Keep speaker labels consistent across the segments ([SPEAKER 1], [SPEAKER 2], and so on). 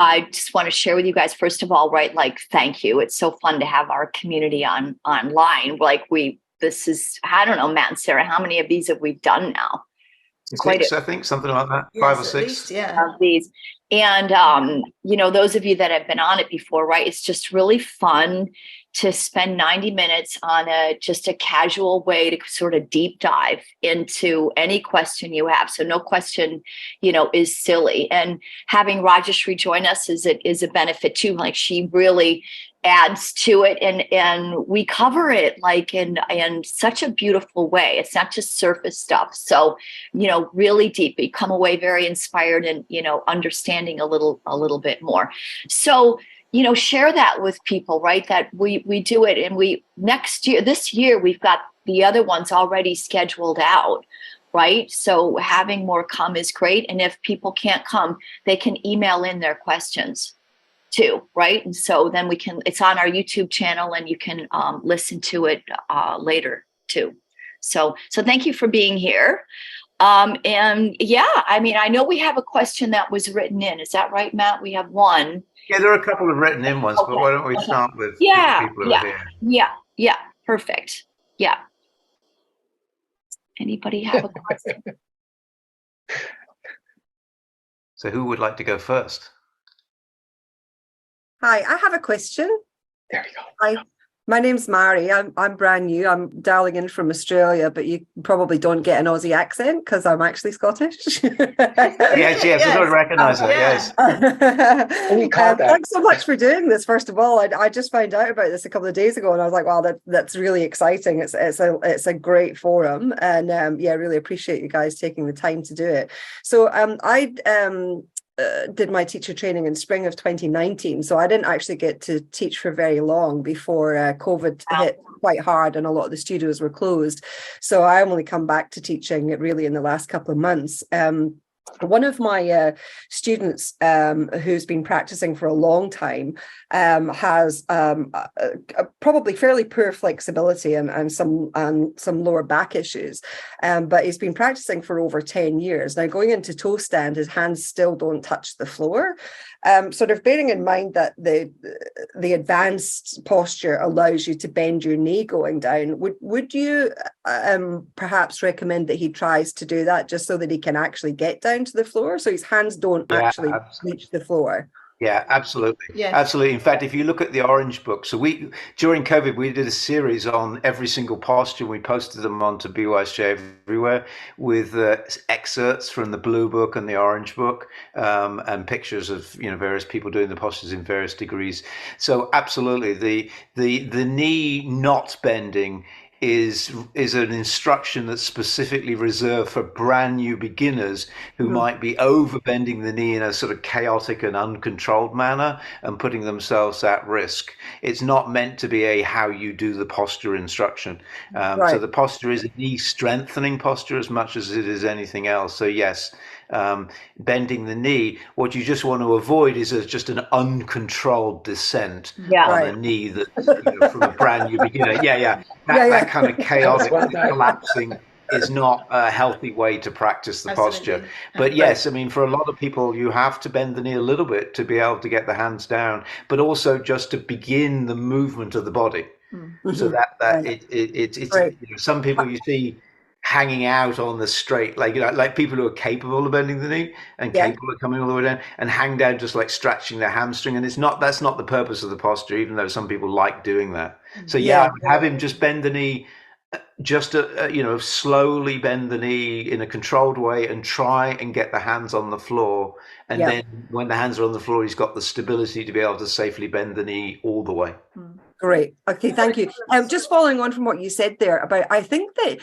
[SPEAKER 1] I just want to share with you guys, first of all, right, like, thank you. It's so fun to have our community online. Like this is, I don't know, Matt and Sarah, how many of these have we done now?
[SPEAKER 2] Six, I think, something like that.
[SPEAKER 3] Yes,
[SPEAKER 2] 5 or
[SPEAKER 3] at
[SPEAKER 2] 6
[SPEAKER 3] least, yeah.
[SPEAKER 1] Of these. And, those of you that have been on it before, right, it's just really fun to spend 90 minutes on just a casual way to sort of deep dive into any question you have. So no question, is silly. And having Rajeshri join us is a benefit too. Like, she really adds to it, and we cover it like in such a beautiful way. It's not just surface stuff. So, really deep. You come away very inspired and, understanding a little bit more. So, share that with people, right? That we do it. And this year, we've got the other ones already scheduled out, right? So having more come is great. And if people can't come, they can email in their questions too, right? And so then it's on our YouTube channel, and you can listen to it later too. So thank you for being here. And yeah, I know we have a question that was written in. Is that right, Matt? We have one.
[SPEAKER 2] Yeah, there are a couple of written in ones,
[SPEAKER 1] Okay.
[SPEAKER 2] but why don't we start with people who are here?
[SPEAKER 1] Yeah, perfect. Yeah. Anybody have a question?
[SPEAKER 2] So who would like to go first?
[SPEAKER 4] Hi, I have a question.
[SPEAKER 5] There you go.
[SPEAKER 4] Hi, my name's Mary. I'm brand new. I'm dialing in from Australia, but you probably don't get an Aussie accent because I'm actually Scottish.
[SPEAKER 2] Yes, I don't recognise it. Yes.
[SPEAKER 4] Thanks so much for doing this. First of all, I just found out about this a couple of days ago, and I was like, "Wow, that's really exciting." It's a great forum, and really appreciate you guys taking the time to do it. So I did my teacher training in spring of 2019, so I didn't actually get to teach for very long before COVID hit quite hard and a lot of the studios were closed. So I only come back to teaching really in the last couple of months. One of my students who's been practicing for a long time has probably fairly poor flexibility and some lower back issues, but he's been practicing for over 10 years. Now, going into toe stand, his hands still don't touch the floor. Sort of bearing in mind that the advanced posture allows you to bend your knee going down, would you perhaps recommend that he tries to do that just so that he can actually get down to the floor, so his hands don't actually reach the floor?
[SPEAKER 2] Yeah, absolutely.
[SPEAKER 3] Yes.
[SPEAKER 2] Absolutely. In fact, if you look at the Orange Book, so during COVID, we did a series on every single posture. We posted them onto BYSJ everywhere with excerpts from the Blue Book and the Orange Book, and pictures of various people doing the postures in various degrees. So absolutely, the knee not bending is an instruction that's specifically reserved for brand new beginners who might be over bending the knee in a sort of chaotic and uncontrolled manner and putting themselves at risk. It's not meant to be a how you do the posture instruction. So the posture is a knee strengthening posture as much as it is anything else. So yes, bending the knee, what you just want to avoid is just an uncontrolled descent on a knee that from a brand new beginner. That kind of chaotic collapsing is not a healthy way to practice the posture. But yes, for a lot of people, you have to bend the knee a little bit to be able to get the hands down, but also just to begin the movement of the body. So that it's some people you see hanging out on the straight, like people who are capable of bending the knee and capable of coming all the way down and hang down, just like stretching their hamstring. And that's not the purpose of the posture, even though some people like doing that. So have him just bend the knee, just slowly bend the knee in a controlled way and try and get the hands on the floor. And then when the hands are on the floor, he's got the stability to be able to safely bend the knee all the way.
[SPEAKER 4] Great. Okay, thank you. Just following on from what you said there about, I think that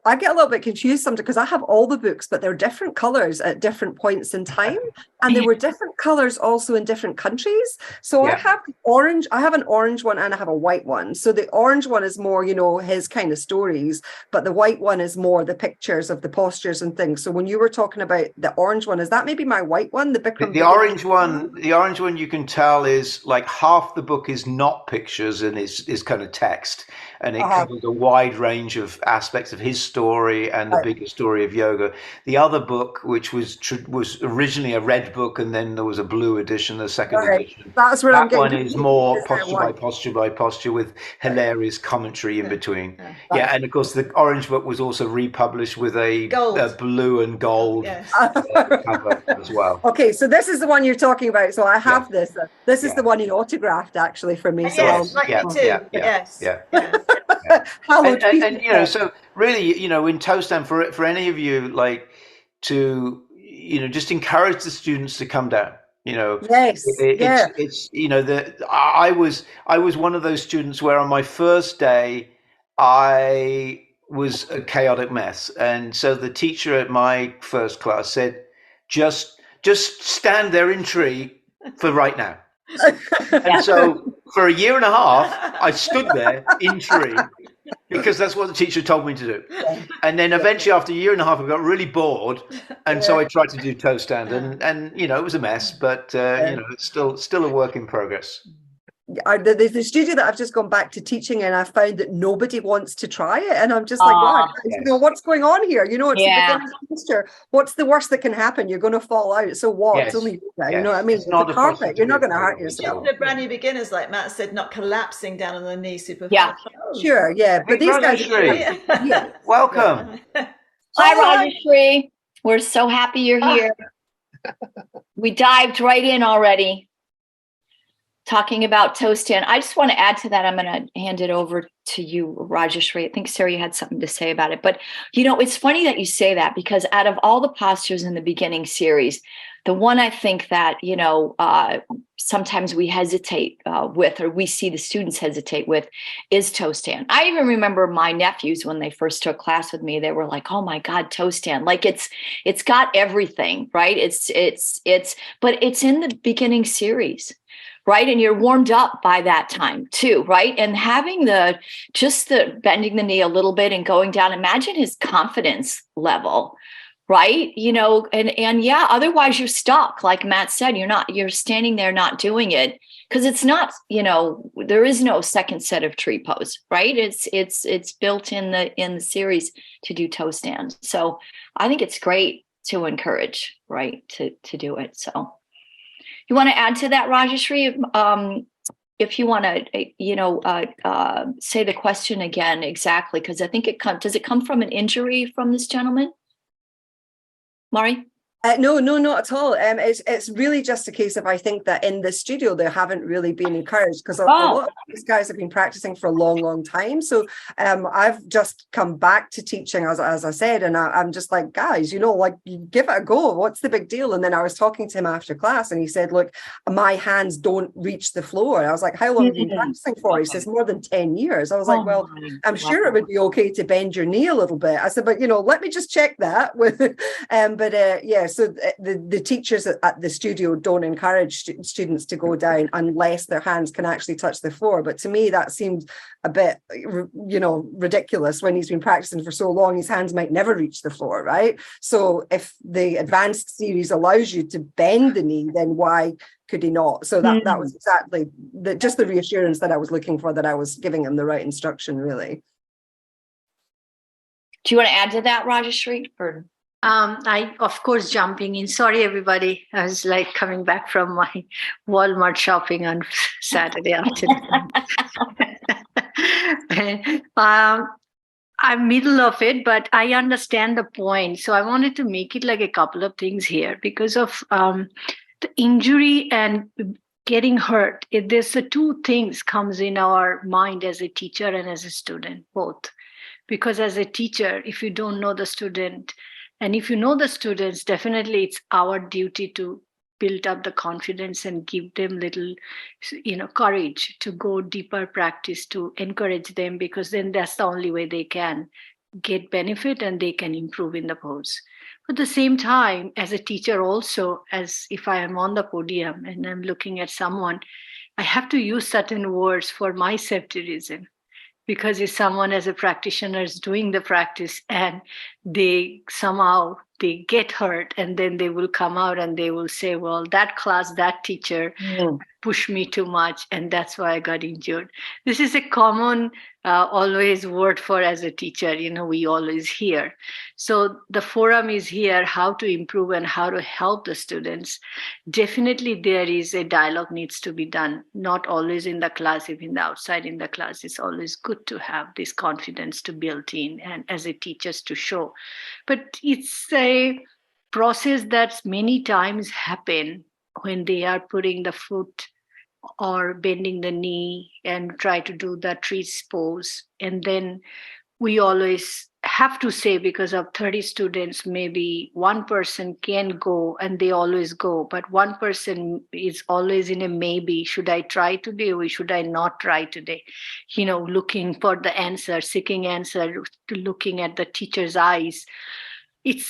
[SPEAKER 4] I get a little bit confused sometimes because I have all the books, but they're different colors at different points in time. And they were different colors also in different countries. So I have orange, I have an orange one and I have a white one. So the orange one is more, his kind of stories, but the white one is more the pictures of the postures and things. So when you were talking about the orange one, is that maybe my white one? The Bikram?
[SPEAKER 2] The orange one you can tell is like half the book is not pictures and is kind of text, and it covers a wide range of aspects of his story and the bigger story of yoga. The other book, which was originally a red book, and then there was a blue edition, the second edition.
[SPEAKER 4] That's where
[SPEAKER 2] that
[SPEAKER 4] I'm getting
[SPEAKER 2] one is more posture by posture by posture with hilarious commentary in between. Yeah, and of course the orange book was also republished with a blue and gold cover as well.
[SPEAKER 4] Okay, so this is the one you're talking about. So I have this. This is the one he autographed actually for me. So
[SPEAKER 2] and you know, so really, you know, in toe stand for any of you, like, to, you know, just encourage the students to come down. You know, it's you know, I was one of those students where on my first day I was a chaotic mess, and so the teacher at my first class said, just stand there in tree for right now. And so for a year and a half I stood there in tree because that's what the teacher told me to do. And then eventually after a year and a half I got really bored, and so I tried to do toe stand, and you know, it was a mess, but you know, it's still a work in progress.
[SPEAKER 4] The studio that I've just gone back to teaching in, I found that nobody wants to try it, and I'm just like, wow, you know, what's going on here? You know, it's the beginning semester. What's the worst that can happen? You're going to fall out. So what? It's only, you know what I mean? It's not a carpet. You're not going to hurt yourself.
[SPEAKER 3] The brand new beginners, like Matt said, not collapsing down on the knee super
[SPEAKER 4] fast. Sure, but these guys.
[SPEAKER 2] Welcome.
[SPEAKER 1] Hi, Rajeshri. We're so happy you're here. We dived right in already, talking about toe stand. I just want to add to that. I'm going to hand it over to you, Rajeshri. I think Sarah, you had something to say about it. But, you know, it's funny that you say that, because out of all the postures in the beginning series, the one I think that, you know, sometimes we hesitate with, or we see the students hesitate with, is toe stand. I even remember my nephews, when they first took class with me, they were like, oh my God, toe stand. Like it's got everything, right? But it's in the beginning series. Right. And you're warmed up by that time too. Right. And having the bending the knee a little bit and going down, imagine his confidence level. Right. You know, and yeah, otherwise you're stuck. Like Matt said, you're standing there not doing it, because it's not, you know, there is no second set of tree pose. Right. It's built in the series to do toe stand. So I think it's great to encourage, right, to do it. So. You want to add to that, Rajeshri? If you want to, you know, say the question again exactly, because I think does it come from an injury from this gentleman, Mari?
[SPEAKER 4] No, not at all. It's really just a case of, I think that in the studio they haven't really been encouraged, because a lot of these guys have been practicing for a long time. So I've just come back to teaching, as I said, and I'm just like, guys, you know, like, give it a go. What's the big deal? And then I was talking to him after class, and he said, look, my hands don't reach the floor. And I was like, how long have you been practicing for? He says, more than 10 years. I was like, well, I'm sure it would be okay to bend your knee a little bit. I said, but, you know, let me just check that with, so the teachers at the studio don't encourage students to go down unless their hands can actually touch the floor. But to me, that seems a bit, you know, ridiculous. When he's been practicing for so long, his hands might never reach the floor, right? So if the advanced series allows you to bend the knee, then why could he not? So that was exactly just the reassurance that I was looking for, that I was giving him the right instruction, really.
[SPEAKER 1] Do you want to add to that, Rajeshri?
[SPEAKER 5] I, of course, jumping in. Sorry, everybody. I was like coming back from my Walmart shopping on Saturday afternoon. I'm middle of it, but I understand the point. So I wanted to make it like a couple of things here because of the injury and getting hurt. There's the two things comes in our mind as a teacher and as a student, both. Because as a teacher, if you don't know the student, and if you know the students, definitely it's our duty to build up the confidence and give them little, you know, courage to go deeper practice, to encourage them, because then that's the only way they can get benefit and they can improve in the pose. But at the same time, as a teacher also, as if I am on the podium and I'm looking at someone, I have to use certain words for my safety reason. Because if someone as a practitioner is doing the practice and they get hurt, and then they will come out and they will say, well, that class, that teacher pushed me too much, and that's why I got injured. This is a common always word for as a teacher, we always hear. So the forum is here, how to improve and how to help the students. Definitely there is a dialogue needs to be done, not always in the class, even outside in the class. It's always good to have this confidence to build in and as a teachers to show. But it's a process that many times happen when they are putting the foot or bending the knee and try to do the tree pose. And then we always have to say, because of 30 students, maybe one person can go and they always go, but one person is always in a maybe. Should I try today or should I not try today? Looking for the answer, seeking answer, looking at the teacher's eyes. It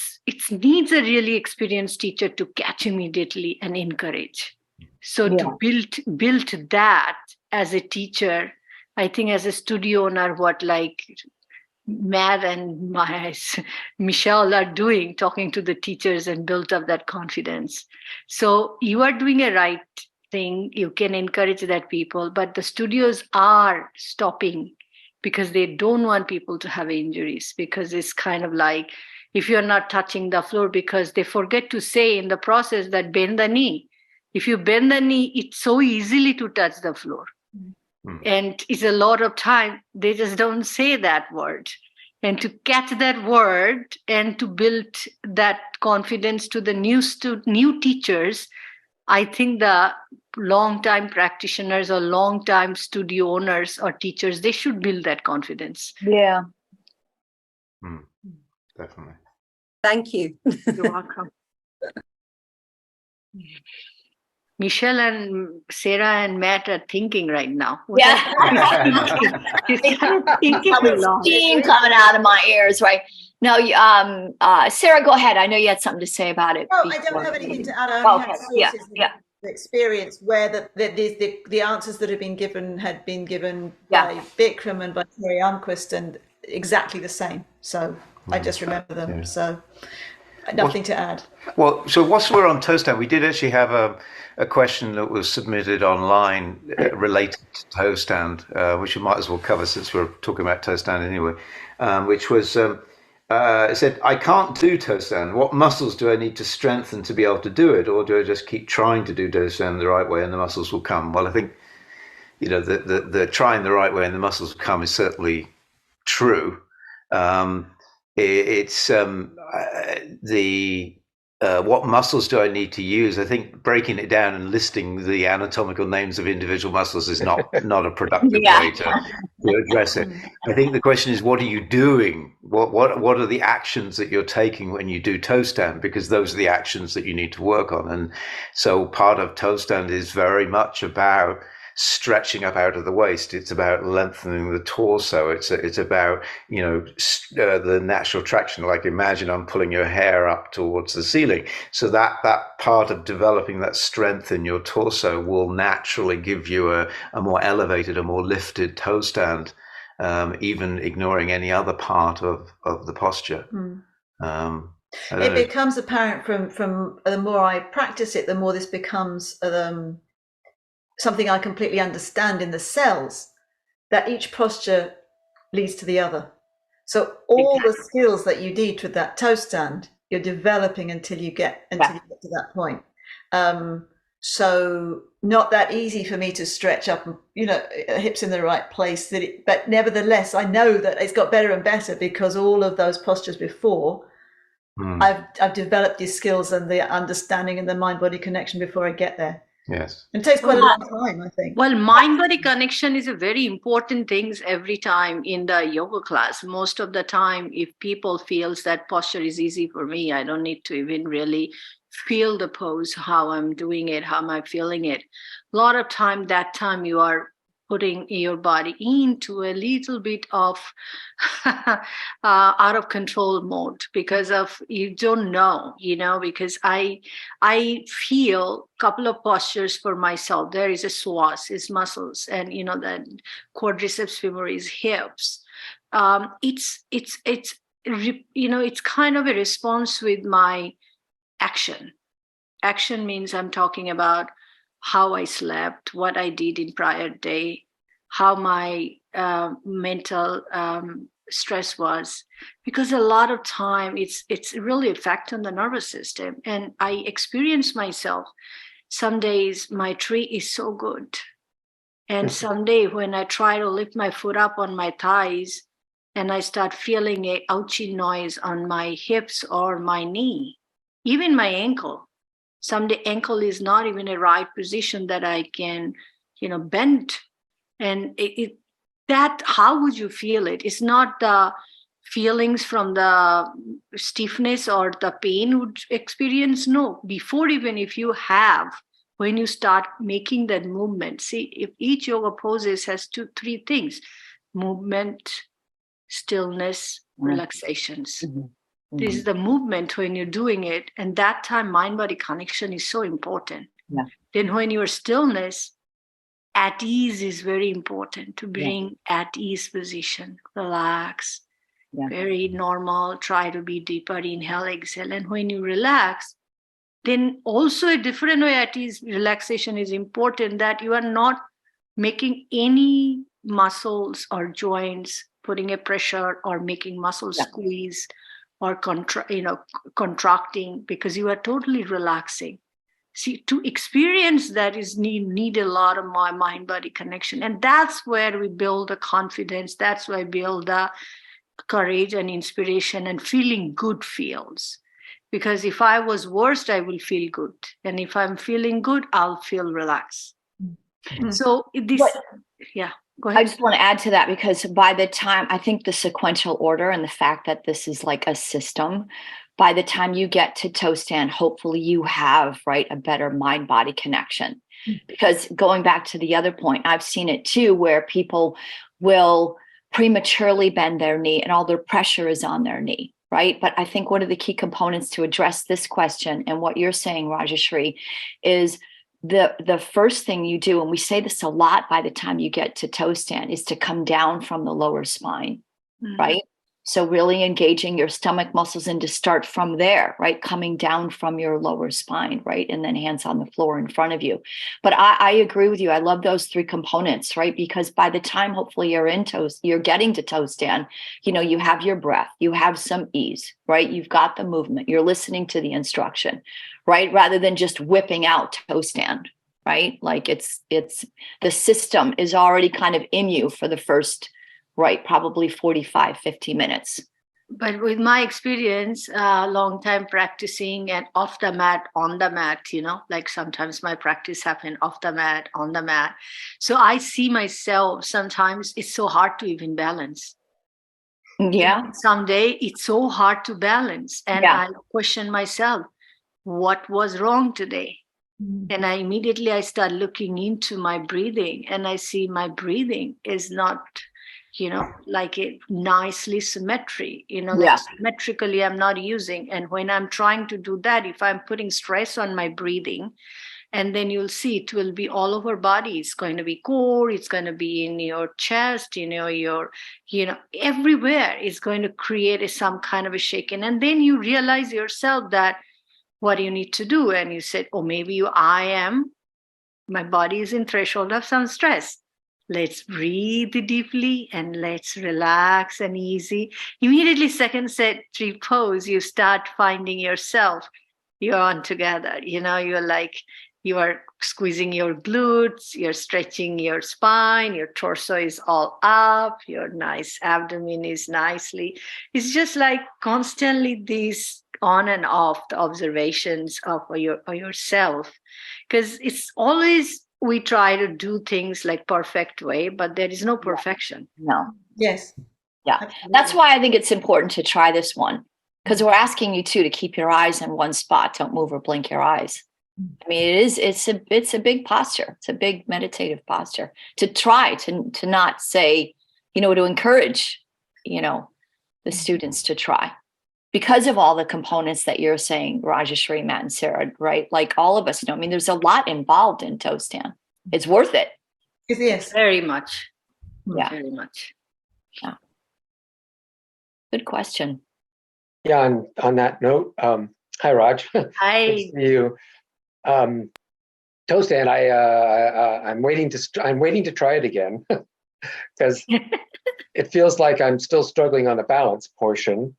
[SPEAKER 5] needs a really experienced teacher to catch immediately and encourage. So to build that as a teacher, I think as a studio owner, what like Matt and Michelle are doing, talking to the teachers and build up that confidence. So you are doing a right thing. You can encourage that people, but the studios are stopping because they don't want people to have injuries, because it's kind of like, if you're not touching the floor, because they forget to say in the process that bend the knee. If you bend the knee, it's so easily to touch the floor. And it's a lot of time, they just don't say that word. And to catch that word and to build that confidence to the new teachers, I think the long-time practitioners or long-time studio owners or teachers, they should build that confidence.
[SPEAKER 1] Yeah.
[SPEAKER 2] Definitely.
[SPEAKER 4] Thank you.
[SPEAKER 5] You're welcome. Michelle and Sarah and Matt are thinking right now.
[SPEAKER 1] Thinking steam coming out of my ears right now. Sarah, go ahead. I know you had something to say about it.
[SPEAKER 3] I don't have anything to add. I only have sources of experience where the answers that have been given had been given by Bikram and by Terry Armquist, and exactly the same. So I just remember them. Yeah. So nothing to add.
[SPEAKER 2] Well, so whilst we're on toe stand, we did actually have a question that was submitted online related to toe stand, which we might as well cover since we're talking about toe stand anyway, which was, it said, I can't do toe stand. What muscles do I need to strengthen to be able to do it? Or do I just keep trying to do toe stand the right way and the muscles will come? Well, I think, the trying the right way and the muscles will come is certainly true. What muscles do I need to use? I think breaking it down and listing the anatomical names of individual muscles is not a productive way to address it. I think the question is, what are you doing? What are the actions that you're taking when you do toe stand? Because those are the actions that you need to work on. And so part of toe stand is very much about stretching up out of the waist. It's about lengthening the torso. It's about the natural traction. Like imagine I'm pulling your hair up towards the ceiling. So that part of developing that strength in your torso will naturally give you a more elevated, a more lifted toe stand, even ignoring any other part of the posture.
[SPEAKER 3] It becomes apparent from the more I practice it, the more this becomes something I completely understand in the cells, that each posture leads to the other. So all the skills that you need with that toe stand, you're developing until you get to that point. So not that easy for me to stretch up, hips in the right place. But nevertheless, I know that it's got better and better because all of those postures before, I've developed these skills and the understanding and the mind-body connection before I get there.
[SPEAKER 2] Yes.
[SPEAKER 3] It takes quite a long time, I think.
[SPEAKER 5] Well, mind-body connection is a very important thing every time in the yoga class. Most of the time, if people feels that posture is easy for me, I don't need to even really feel the pose, how I'm doing it, how am I feeling it. A lot of time, you are putting your body into a little bit of out of control mode because of you don't know, because I feel a couple of postures for myself. There is a psoas, is muscles, and the quadriceps femoris, hips. It's it's kind of a response with my action. Action means I'm talking about how I slept, what I did in prior day, how my mental stress was, because a lot of time it's really affect on the nervous system. And I experience myself, some days my tree is so good, and someday when I try to lift my foot up on my thighs and I start feeling a ouchy noise on my hips or my knee, even my ankle. Someday ankle is not even a right position that I can, bend. And that, how would you feel it? It's not the feelings from the stiffness or the pain would experience. No, before even if you have, when you start making that movement, see, if each yoga poses has 3 things: movement, stillness, relaxations. This is the movement when you're doing it. And that time, mind-body connection is so important.
[SPEAKER 1] Yeah.
[SPEAKER 5] Then when you're stillness, at ease is very important, to bring at ease position, relax, very normal, try to be deeper, inhale, exhale. And when you relax, then also a different way at ease relaxation is important, that you are not making any muscles or joints, putting a pressure or making muscles squeeze or contracting, because you are totally relaxing. See, to experience that is need a lot of my mind-body connection. And that's where we build the confidence. That's where we build the courage and inspiration, and feeling good feels. Because if I was worst, I will feel good. And if I'm feeling good, I'll feel relaxed. So this, go ahead.
[SPEAKER 1] I just want to add to that, because by the time, I think the sequential order and the fact that this is like a system, by the time you get to toe stand, hopefully you have, a better mind-body connection. Because going back to the other point, I've seen it too, where people will prematurely bend their knee and all their pressure is on their knee, right? But I think one of the key components to address this question and what you're saying, Rajashri, is the first thing you do, and we say this a lot by the time you get to toe stand, is to come down from the lower spine, right? So really engaging your stomach muscles and to start from there, right? Coming down from your lower spine, right? And then hands on the floor in front of you. But I agree with you. I love those 3 components, right? Because by the time hopefully you're getting to toe stand, you have your breath, you have some ease, right? You've got the movement, you're listening to the instruction, right? Rather than just whipping out toe stand, right? Like it's the system is already kind of in you for the first, probably 45, 50 minutes.
[SPEAKER 5] But with my experience, long time practicing and off the mat, on the mat, like sometimes my practice happen off the mat, on the mat. So I see myself, sometimes it's so hard to even balance.
[SPEAKER 1] Yeah.
[SPEAKER 5] Someday it's so hard to balance. And I question myself, what was wrong today? And I start looking into my breathing, and I see my breathing is not, like a nicely symmetry, like symmetrically I'm not using. And when I'm trying to do that, if I'm putting stress on my breathing, and then you'll see it will be all over body. It's going to be core, it's going to be in your chest, your, everywhere. It's going to create some kind of a shaking. And then you realize yourself that what you need to do. And you said, maybe my body is in threshold of some stress. Let's breathe deeply and let's relax and easy. Immediately, second set, 3 pose, you start finding yourself. You're on together. You're like, you are squeezing your glutes, you're stretching your spine, your torso is all up, your nice abdomen is nicely. It's just like constantly these on and off the observations of yourself. Because it's always, we try to do things like perfect way, but there is no perfection.
[SPEAKER 1] No.
[SPEAKER 3] Yes.
[SPEAKER 1] Yeah. Absolutely. That's why I think it's important to try this one, because we're asking you to keep your eyes in one spot. Don't move or blink your eyes. I mean, it's a big posture. It's a big meditative posture to try to not say, to encourage, the students to try, because of all the components that you're saying, Rajashri, Matt, and Sarah, right? Like all of us know, there's a lot involved in toe stand. It's worth it.
[SPEAKER 3] Yes.
[SPEAKER 5] Very much.
[SPEAKER 1] Yeah.
[SPEAKER 5] Very much.
[SPEAKER 1] Yeah. Good question.
[SPEAKER 6] Yeah, on that note, hi, Raj.
[SPEAKER 5] Hi.
[SPEAKER 6] Good to see you. Toe stand, I'm waiting to try it again because it feels like I'm still struggling on the balance portion.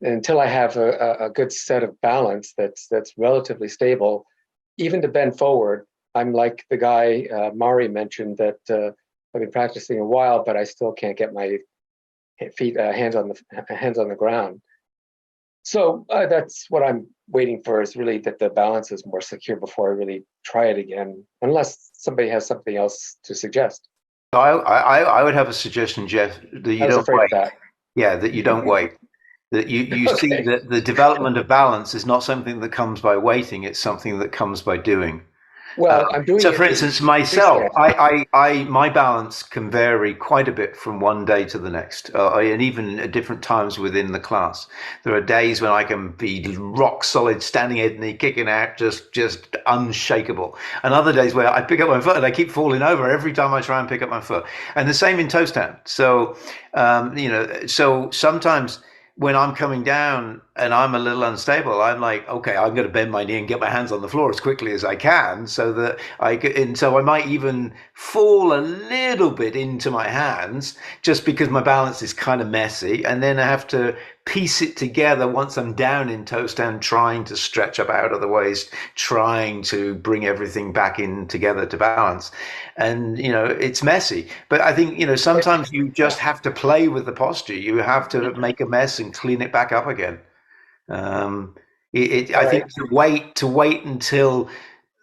[SPEAKER 6] Until I have a good set of balance that's relatively stable, even to bend forward, I'm like the guy Mari mentioned that I've been practicing a while, but I still can't get my feet hands on the ground. So that's what I'm waiting for, is really that the balance is more secure before I really try it again, unless somebody has something else to suggest.
[SPEAKER 2] I would have a suggestion, Jeff, that you don't wait. Yeah, that you don't wait. That you okay. See that the development of balance is not something that comes by waiting; it's something that comes by doing.
[SPEAKER 6] Well, I'm doing.
[SPEAKER 2] So, for instance, myself, my balance can vary quite a bit from one day to the next, and even at different times within the class. There are days when I can be rock solid, standing head knee, kicking out, just unshakable, and other days where I pick up my foot and I keep falling over every time I try and pick up my foot. And the same in toe stand. So, so sometimes when I'm coming down and I'm a little unstable, I'm like, okay, I'm going to bend my knee and get my hands on the floor as quickly as I can, so that so I might even fall a little bit into my hands just because my balance is kind of messy, and then I have to piece it together once I'm down in toe stand, trying to stretch up out of the waist, trying to bring everything back in together to balance. And, it's messy, but I think, sometimes you just have to play with the posture. You have to make a mess and clean it back up again. I think to wait until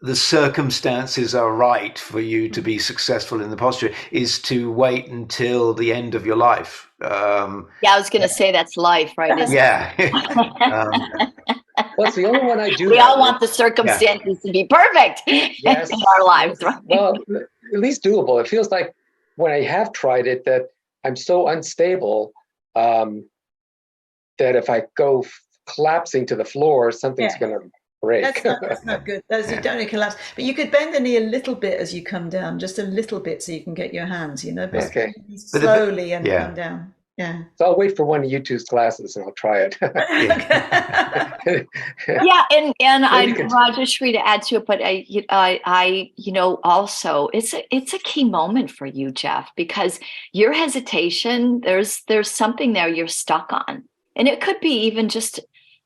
[SPEAKER 2] the circumstances are right for you to be successful in the posture is to wait until the end of your life.
[SPEAKER 1] I was going to say that's life, right?
[SPEAKER 2] Yeah.
[SPEAKER 6] Well, it's the only one I do.
[SPEAKER 1] We all want the circumstances to be perfect in our lives, right?
[SPEAKER 6] Well, at least doable. It feels like when I have tried it that I'm so unstable that if I go collapsing to the floor, something's going to break.
[SPEAKER 3] That's not good. You don't collapse. But you could bend the knee a little bit as you come down, just a little bit, so you can get your hands, but slowly and come down. Yeah.
[SPEAKER 6] So I'll wait for one of you two's classes and I'll try it.
[SPEAKER 1] And I'm Rajeshri to add to it, but I also it's a key moment for you, Jeff, because your hesitation, there's something there you're stuck on, and it could be even just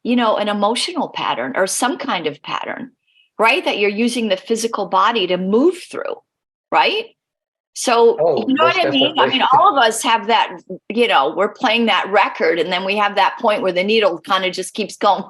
[SPEAKER 1] an emotional pattern or some kind of pattern, right? That you're using the physical body to move through, right? So, you know what I mean? Definitely. I mean, all of us have that, we're playing that record, and then we have that point where the needle kind of just keeps going.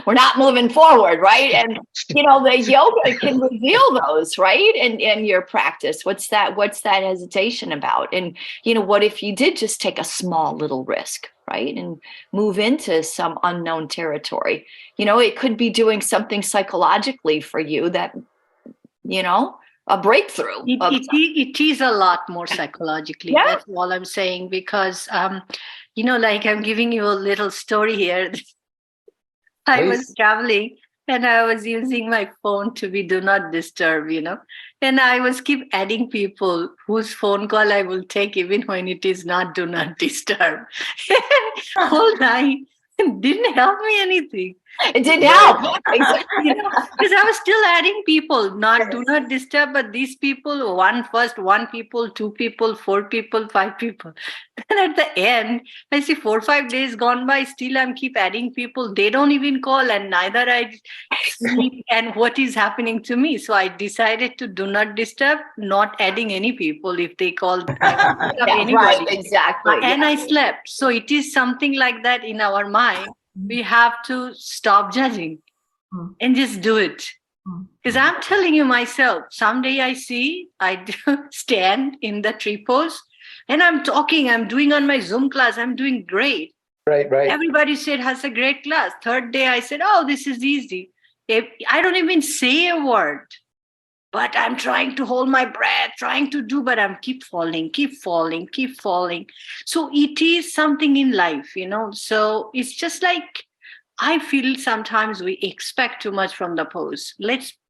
[SPEAKER 1] We're not moving forward, right? And, the yoga can reveal those, right? And your practice, what's that hesitation about? And, what if you did just take a small little risk, right? And move into some unknown territory? It could be doing something psychologically for you that, a breakthrough.
[SPEAKER 5] It is a lot more psychologically. Yeah. That's all I'm saying, because, like I'm giving you a little story here. I was traveling and I was using my phone to be do not disturb, and I was keep adding people whose phone call I will take even when it is not do not disturb. Whole night. It didn't help me anything.
[SPEAKER 1] It didn't help.
[SPEAKER 5] Because I was still adding people, do not disturb, but these people, one people, 2 people, 4 people, 5 people. Then at the end, I see 4 or 5 days gone by, still I'm keep adding people. They don't even call, and neither I sleep and what is happening to me. So I decided to do not disturb, not adding any people if they call. Anybody.
[SPEAKER 1] Right, exactly.
[SPEAKER 5] And I slept. So it is something like that in our mind. We have to stop judging and just do it. Because I'm telling you myself, someday I stand in the tree pose and I'm talking, I'm doing on my Zoom class, I'm doing great.
[SPEAKER 6] Right.
[SPEAKER 5] Everybody said, has a great class. Third day I said, oh, this is easy. I don't even say a word, but I'm trying to hold my breath, but I'm keep falling. So it is something in life, so it's just like, I feel sometimes we expect too much from the pose.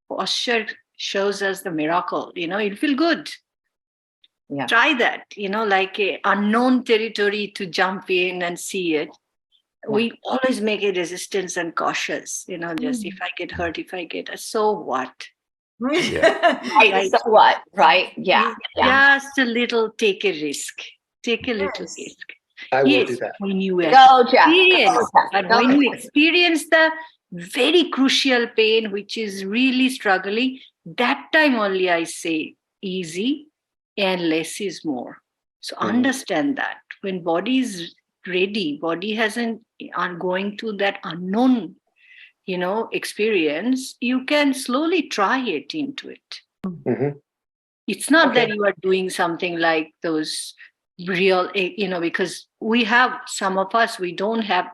[SPEAKER 5] Posture shows us the miracle, it'll feel good. Yeah. Try that, like a unknown territory to jump in and see it. we always make it resistance and cautious, just if I get hurt, so what?
[SPEAKER 1] Right. So what? Right. Yeah.
[SPEAKER 5] Just a little, take a risk. Take a little risk.
[SPEAKER 6] I will do that.
[SPEAKER 5] When you experience,
[SPEAKER 1] but
[SPEAKER 5] when you experience the very crucial pain, which is really struggling, that time only I say easy and less is more. So understand that when body is ready, body hasn't going to that unknown, experience, you can slowly try it into it.
[SPEAKER 6] Mm-hmm.
[SPEAKER 5] It's not that you are doing something like those real, because we have, some of us, we don't have,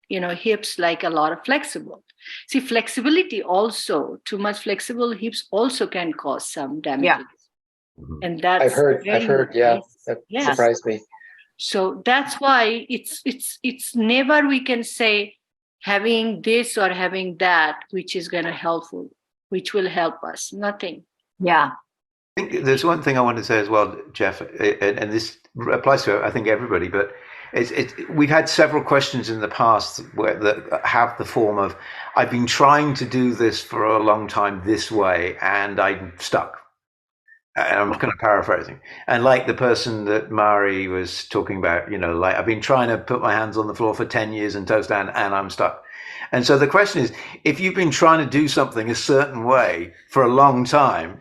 [SPEAKER 5] hips like a lot of flexible. See, flexibility also, too much flexible hips also can cause some damage. Yeah. And that's
[SPEAKER 6] I've heard, that surprised me.
[SPEAKER 5] So that's why it's never we can say having this or having that, which is going to helpful, which will help us. Nothing.
[SPEAKER 1] Yeah.
[SPEAKER 2] I think there's one thing I want to say as well, Jeff, and this applies to, I think, everybody, but we've had several questions in the past that have the form of, I've been trying to do this for a long time this way, and I'm stuck. And I'm kind of paraphrasing. And like the person that Mari was talking about, like, I've been trying to put my hands on the floor for 10 years and toe stand, and I'm stuck. And so the question is, if you've been trying to do something a certain way for a long time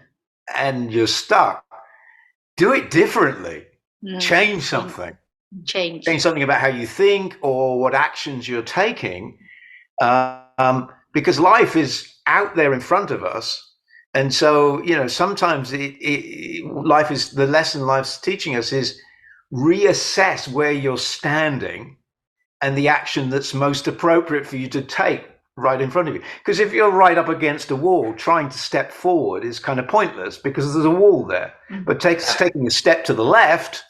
[SPEAKER 2] and you're stuck, do it differently. Change something. Change something about how you think or what actions you're taking. Because life is out there in front of us. And so, sometimes life is, the lesson life's teaching us is reassess where you're standing and the action that's most appropriate for you to take right in front of you. Because if you're right up against a wall, trying to step forward is kind of pointless because there's a wall there. But taking a step to the left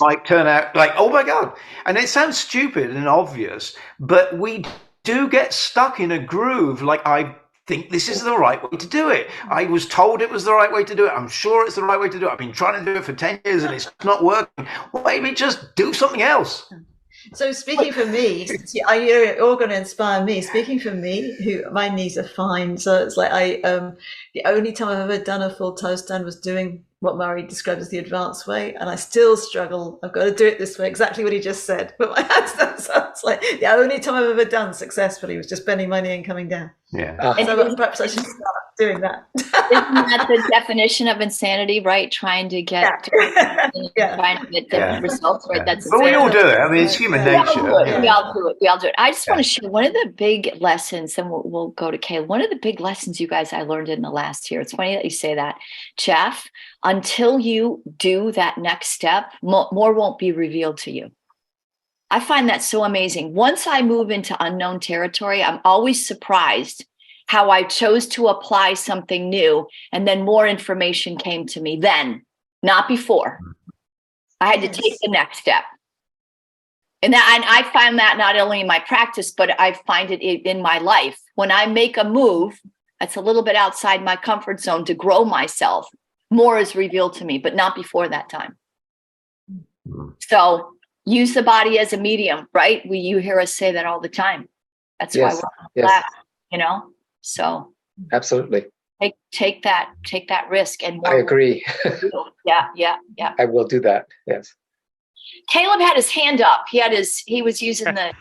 [SPEAKER 2] might turn out like, oh my God. And it sounds stupid and obvious, but we do get stuck in a groove. Like, I think this is the right way to do it. I was told it was the right way to do it. I'm sure it's the right way to do it. I've been trying to do it for 10 years and it's not working. Well, maybe just do something else.
[SPEAKER 3] So speaking for me, you're all going to inspire me. Speaking for me, my knees are fine. So it's like the only time I've ever done a full toe stand was doing what Murray described as the advanced way, and I still struggle. I've got to do it this way, exactly what he just said. But my hands down. So it's like the only time I've ever done successfully was just bending my knee and coming down.
[SPEAKER 2] Yeah.
[SPEAKER 3] So perhaps I should start doing that.
[SPEAKER 1] Isn't that the definition of insanity, right? Trying to get trying to get different results, right? That's
[SPEAKER 2] but we all do it. I mean, it's human nature.
[SPEAKER 1] We all do it. I just want to share one of the big lessons, and we'll go to Kayla. One of the big lessons, you guys, I learned in the last year. It's funny that you say that, Jeff. Until you do that next step, more won't be revealed to you. I find that so amazing. Once I move into unknown territory, I'm always surprised how I chose to apply something new, and then more information came to me then, not before. I had to take the next step. And I find that not only in my practice, but I find it in my life. When I make a move that's a little bit outside my comfort zone to grow myself, more is revealed to me, but not before that time. So use the body as a medium, right? You hear us say that all the time. That's why we're class, So
[SPEAKER 6] absolutely.
[SPEAKER 1] Take that risk. And
[SPEAKER 6] I agree.
[SPEAKER 1] Yeah.
[SPEAKER 6] I will do that. Yes.
[SPEAKER 1] Caleb had his hand up. He was using the.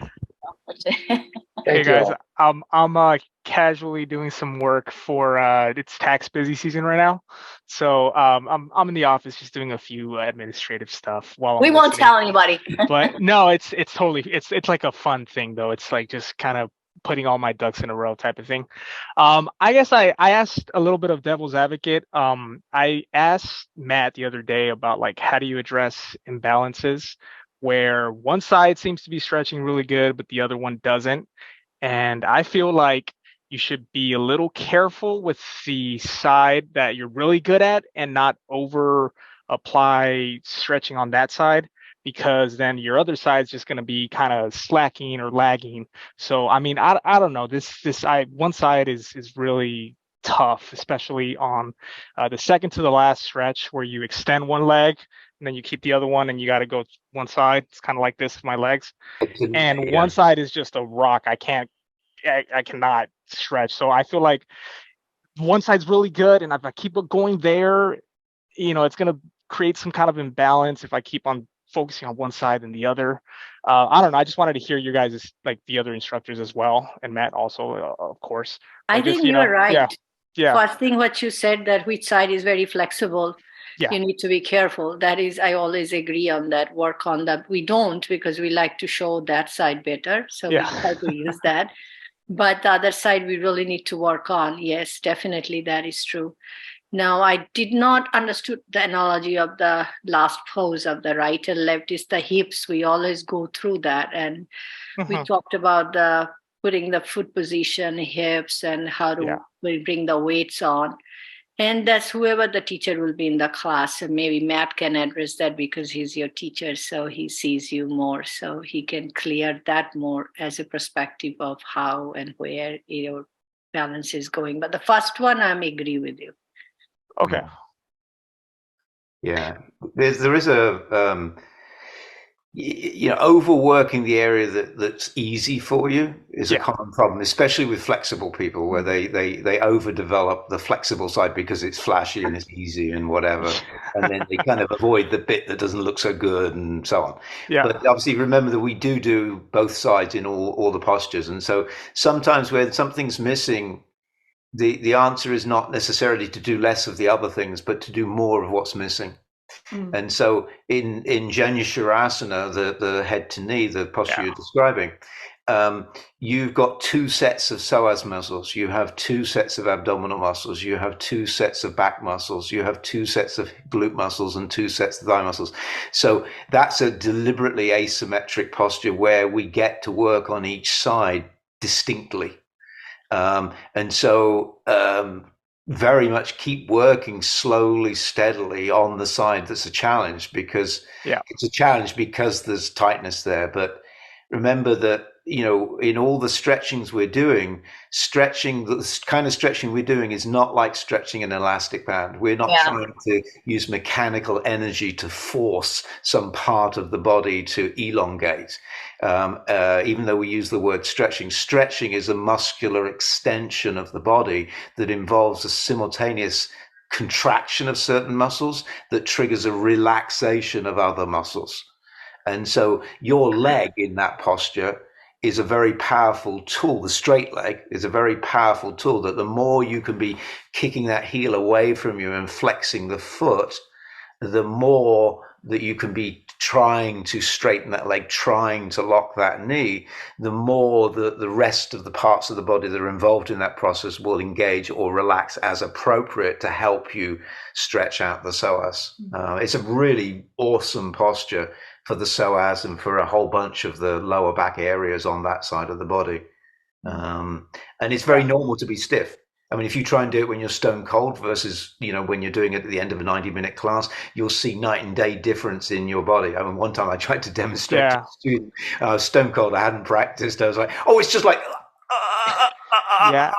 [SPEAKER 7] Hey guys, I'm casually doing some work for it's tax busy season right now, so I'm in the office just doing a few administrative stuff while
[SPEAKER 1] we won't tell anybody.
[SPEAKER 7] But no, it's totally it's like a fun thing though. It's like just kind of putting all my ducks in a row type of thing. I guess I asked a little bit of devil's advocate. I asked Matt the other day about like how do you address imbalances where one side seems to be stretching really good, but the other one doesn't. And I feel like you should be a little careful with the side that you're really good at and not over apply stretching on that side, because then your other side is just going to be kind of slacking or lagging. So, I mean, I don't know. One side is really tough, especially on the second to the last stretch where you extend one leg and then you keep the other one, and you got to go one side. It's kind of like this with my legs, and
[SPEAKER 2] Yeah.
[SPEAKER 7] one side is just a rock. I cannot stretch. So I feel like one side's really good, and if I keep going there, it's going to create some kind of imbalance if I keep on focusing on one side and the other. I don't know. I just wanted to hear you guys, like the other instructors as well, and Matt also, of course.
[SPEAKER 5] I think you're right.
[SPEAKER 7] Yeah.
[SPEAKER 5] First thing what you said, that which side is very flexible.
[SPEAKER 7] Yeah.
[SPEAKER 5] You need to be careful. That is, I always agree on that, work on that. We don't, because we like to show that side better. So we try to use that. But the other side we really need to work on. Yes, definitely that is true. Now, I did not understood the analogy of the last pose of the right and left is the hips. We always go through that. And we talked about the putting the foot position, hips, and how to we bring the weights on. And that's whoever the teacher will be in the class. And maybe Matt can address that because he's your teacher. So he sees you more. So he can clear that more as a perspective of how and where your balance is going. But the first one, I agree with you.
[SPEAKER 7] Okay.
[SPEAKER 2] Yeah, there is a overworking the area that's easy for you is a common problem, especially with flexible people, where they overdevelop the flexible side because it's flashy and it's easy and whatever, and then they kind of avoid the bit that doesn't look so good and so on. Yeah. But obviously, remember that we do both sides in all the postures, and so sometimes when something's missing, the answer is not necessarily to do less of the other things, but to do more of what's missing. And so in Janusharasana, the head to knee, the posture you're describing, you've got two sets of psoas muscles, you have two sets of abdominal muscles, you have two sets of back muscles, you have two sets of glute muscles and two sets of thigh muscles. So that's a deliberately asymmetric posture where we get to work on each side distinctly. And so very much keep working slowly, steadily on the side that's a challenge, because it's a challenge because there's tightness there. But remember that, in all the stretchings we're doing, the kind of stretching we're doing is not like stretching an elastic band. We're not trying to use mechanical energy to force some part of the body to elongate. Even though we use the word stretching is a muscular extension of the body that involves a simultaneous contraction of certain muscles that triggers a relaxation of other muscles. And so your leg in that posture is a very powerful tool. The straight leg is a very powerful tool, that the more you can be kicking that heel away from you and flexing the foot, the more that you can be trying to straighten that leg, trying to lock that knee, the more the rest of the parts of the body that are involved in that process will engage or relax as appropriate to help you stretch out the psoas. It's a really awesome posture for the psoas and for a whole bunch of the lower back areas on that side of the body. And it's very normal to be stiff. I mean, if you try and do it when you're stone cold versus, when you're doing it at the end of a 90-minute class, you'll see night and day difference in your body. I mean, one time I tried to demonstrate to a student, I was stone cold, I hadn't practiced. I was like, oh, it's just like, and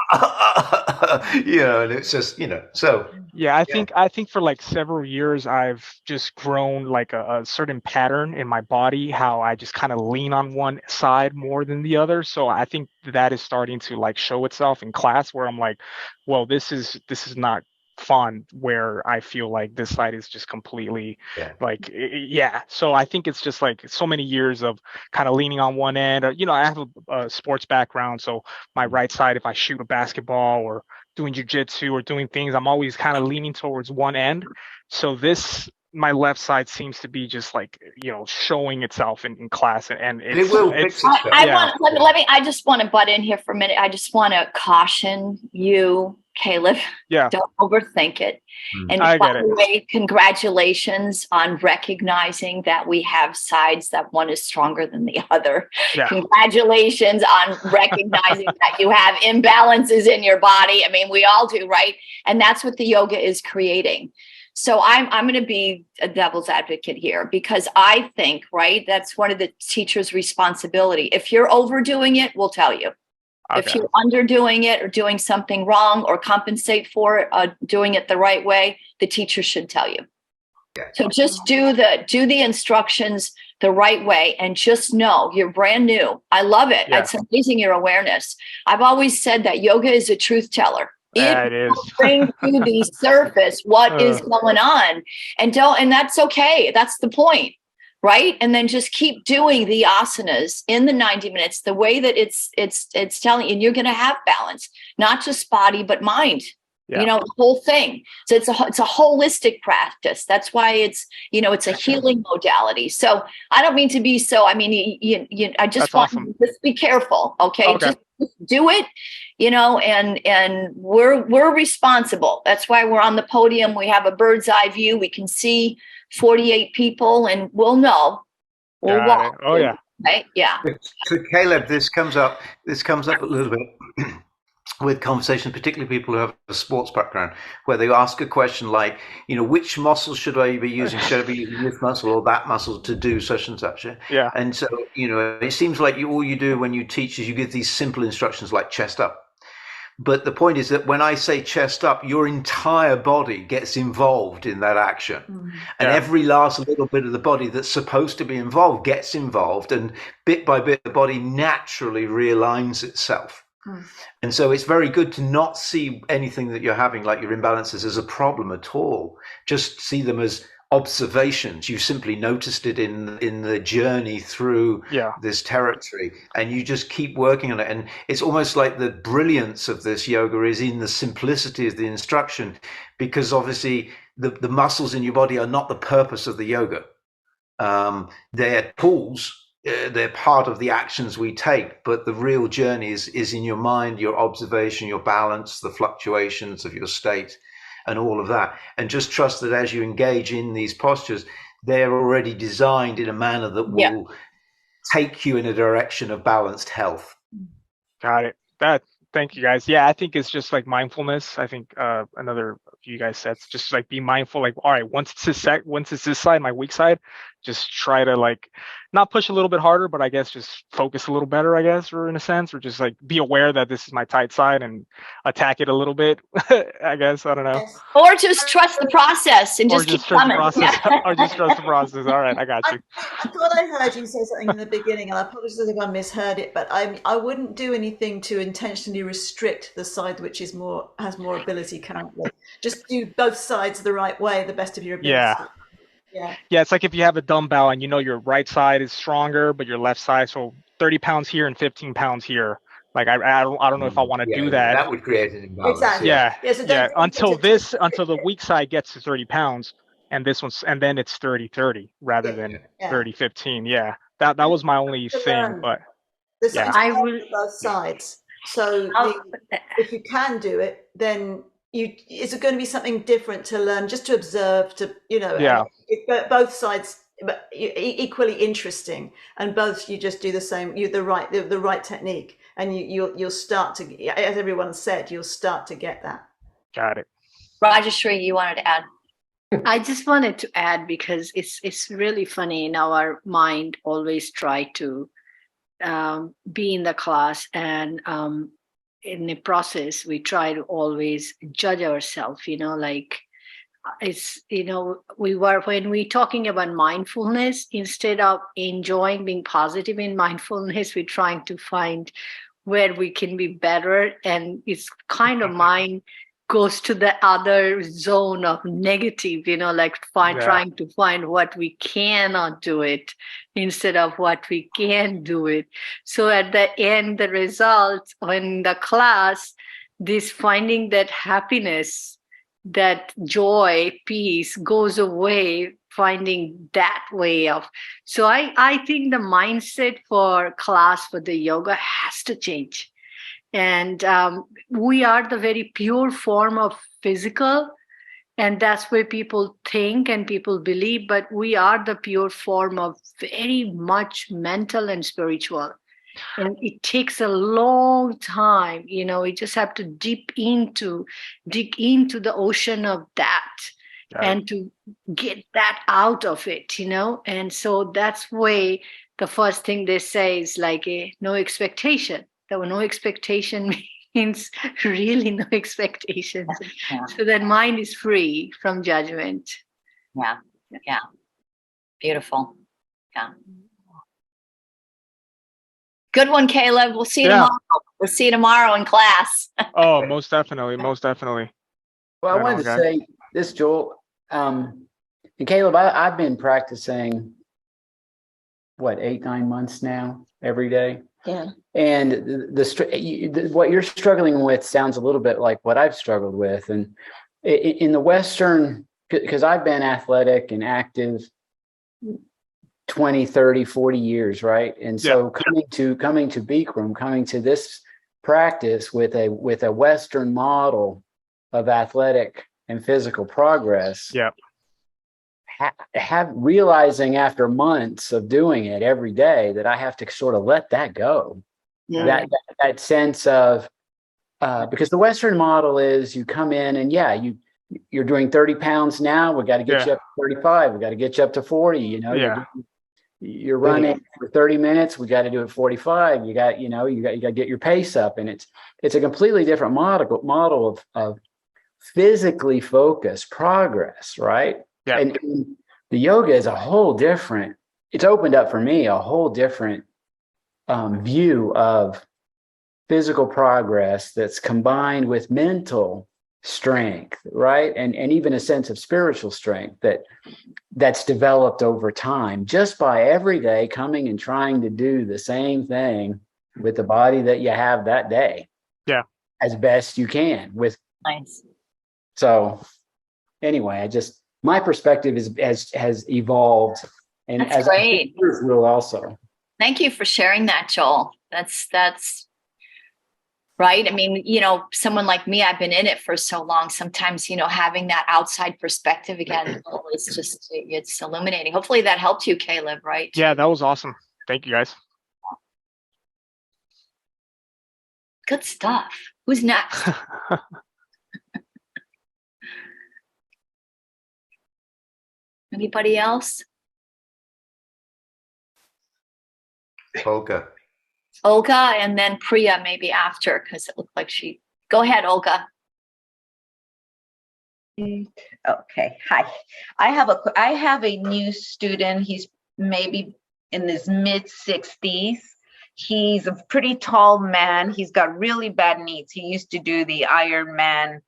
[SPEAKER 2] it's just, so.
[SPEAKER 7] Yeah, I think for like several years, I've just grown like a certain pattern in my body, how I just kind of lean on one side more than the other. So I think that is starting to like show itself in class, where I'm like, well, this is not fun, where I feel like this side is just completely So I think it's just like so many years of kind of leaning on one end. I have a sports background, so my right side, if I shoot a basketball or doing jiu-jitsu or doing things, I'm always kind of leaning towards one end. So my left side seems to be just like, showing itself in class, and it will fix itself.
[SPEAKER 1] I just want to butt in here for a minute. I just want to caution you, Caleb. Don't overthink it. And by the way, congratulations on recognizing that we have sides that one is stronger than the other. Congratulations on recognizing that you have imbalances in your body. I mean, we all do, right? And that's what the yoga is creating. So I'm going to be a devil's advocate here, because I think, right, that's one of the teacher's responsibility. If you're overdoing it, we'll tell you. Okay. If you're underdoing it or doing something wrong or compensate for it, doing it the right way, the teacher should tell you.
[SPEAKER 2] Okay.
[SPEAKER 1] So just do the instructions the right way, and just know you're brand new. I love it.
[SPEAKER 7] Yeah.
[SPEAKER 1] It's amazing, your awareness. I've always said that yoga is a truth teller.
[SPEAKER 7] It is.
[SPEAKER 1] Will bring to the surface what is going on, and that's okay. That's the point, right? And then just keep doing the asanas in the 90 minutes the way that it's telling you, and you're going to have balance, not just body but mind.
[SPEAKER 7] Yeah.
[SPEAKER 1] The whole thing. So it's a holistic practice. That's why it's a healing modality. So I don't mean to be so. I mean, I just want you to just be careful. Okay, just do it. And we're responsible. That's why we're on the podium. We have a bird's eye view. We can see 48 people, and we'll know. We'll walk.
[SPEAKER 7] Oh yeah.
[SPEAKER 1] Right? Yeah.
[SPEAKER 2] So Caleb, this comes up a little bit with conversation, particularly people who have a sports background, where they ask a question like, which muscle should I be using? Should I be using this muscle or that muscle to do such and such?
[SPEAKER 7] Yeah.
[SPEAKER 2] And so, it seems like all you do when you teach is you give these simple instructions like chest up. But the point is that when I say chest up, your entire body gets involved in that action. And every last little bit of the body that's supposed to be involved gets involved. And bit by bit, the body naturally realigns itself. And so it's very good to not see anything that you're having, like your imbalances, as a problem at all. Just see them as observations. You simply noticed it in the journey through this territory, and you just keep working on it. And it's almost like the brilliance of this yoga is in the simplicity of the instruction, because obviously the muscles in your body are not the purpose of the yoga. They're tools. They're part of the actions we take, but the real journey is in your mind, your observation, your balance, the fluctuations of your state, and all of that. And just trust that as you engage in these postures, they're already designed in a manner that will take you in a direction of balanced health. Got
[SPEAKER 7] it. Thank you, guys. Yeah, I think it's just like mindfulness. I think another you guys said, just like be mindful. Like, all right, once it's this side, my weak side, just try to like not push a little bit harder, but I guess just focus a little better, I guess, or in a sense, or just like be aware that this is my tight side and attack it a little bit. I guess, I don't know.
[SPEAKER 1] Or just trust the process and just keep coming.
[SPEAKER 7] Or just trust the process. All right, I got you.
[SPEAKER 3] I thought I heard you say something in the beginning, and I apologize if I misheard it, but I wouldn't do anything to intentionally restrict the side which has more ability currently. Just do both sides the right way, the best of your ability. Yeah,
[SPEAKER 7] it's like if you have a dumbbell and your right side is stronger, but your left side, so 30 pounds here and 15 pounds here. Like I don't know if I want to do that.
[SPEAKER 2] That would create an imbalance.
[SPEAKER 3] Exactly.
[SPEAKER 7] Yeah. Until the weak side gets to 30 pounds, and this one's, and then it's 30-30 rather than 30-15. Yeah. That was my only thing, but
[SPEAKER 3] I will both sides. So if you can do it, then is it going to be something different to learn, just to observe, to both sides, but equally interesting, and both you just do the same, the right technique, and you'll start to, as everyone said, you'll start to get that.
[SPEAKER 7] Got it.
[SPEAKER 1] Rajeshri, you wanted to add?
[SPEAKER 5] I just wanted to add, because it's really funny. In our mind always try to be in the class, and in the process we try to always judge ourselves, like it's, when we're talking about mindfulness, instead of enjoying being positive in mindfulness, we're trying to find where we can be better, and it's kind of mind goes to the other zone of negative, trying to find what we cannot do it instead of what we can do it. So at the end, the result in the class, this finding that happiness, that joy, peace goes away, finding that way of. So I think the mindset for class for the yoga has to change. And we are the very pure form of physical, and that's where people think and people believe, but we are the pure form of very much mental and spiritual. And it takes a long time, we just have to dig into the ocean of that, and to get that out of it, And so that's way the first thing they say is like no expectation. There were no expectation means really no expectations. So that mind is free from judgment.
[SPEAKER 1] Yeah. Yeah. Beautiful. Yeah. Good one, Caleb. We'll see you tomorrow. We'll see you tomorrow in class.
[SPEAKER 7] Oh, most definitely. Most definitely.
[SPEAKER 8] Well, I wanted to say this, Joel. And Caleb, I've been practicing, 8-9 months now, every day.
[SPEAKER 3] Yeah.
[SPEAKER 8] And what you're struggling with sounds a little bit like what I've struggled with. And in the Western, because I've been athletic and active 20, 30, 40 years, right? And so coming to Bikram, coming to this practice with a Western model of athletic and physical progress, realizing after months of doing it every day that I have to sort of let that go. Yeah. That sense of because the Western model is you come in and you're doing 30 pounds now, we got to get you up to 35, we got to get you up to 40, you're running for 30 minutes, we got to do it 45, you got to get your pace up. And it's a completely different model of physically focused progress, right? Yeah. And the yoga is it's opened up for me a whole different view of physical progress that's combined with mental strength, right? And even a sense of spiritual strength that's developed over time just by every day coming and trying to do the same thing with the body that you have that day. Yeah. As best you can with.
[SPEAKER 1] Nice.
[SPEAKER 8] So anyway, my perspective has evolved, and
[SPEAKER 1] that's great.
[SPEAKER 8] Yours will also.
[SPEAKER 1] Thank you for sharing that, Joel. That's right. I mean, someone like me, I've been in it for so long. Sometimes, having that outside perspective again, it's illuminating. Hopefully that helped you, Caleb, right?
[SPEAKER 7] Yeah, that was awesome. Thank you, guys.
[SPEAKER 1] Good stuff. Who's next? Anybody else?
[SPEAKER 2] Olga,
[SPEAKER 1] and then Priya maybe after, because it looked like go ahead, Olga.
[SPEAKER 9] Okay. Hi. I have a new student. He's maybe in his mid-60s. He's a pretty tall man. He's got really bad knees. He used to do the Ironman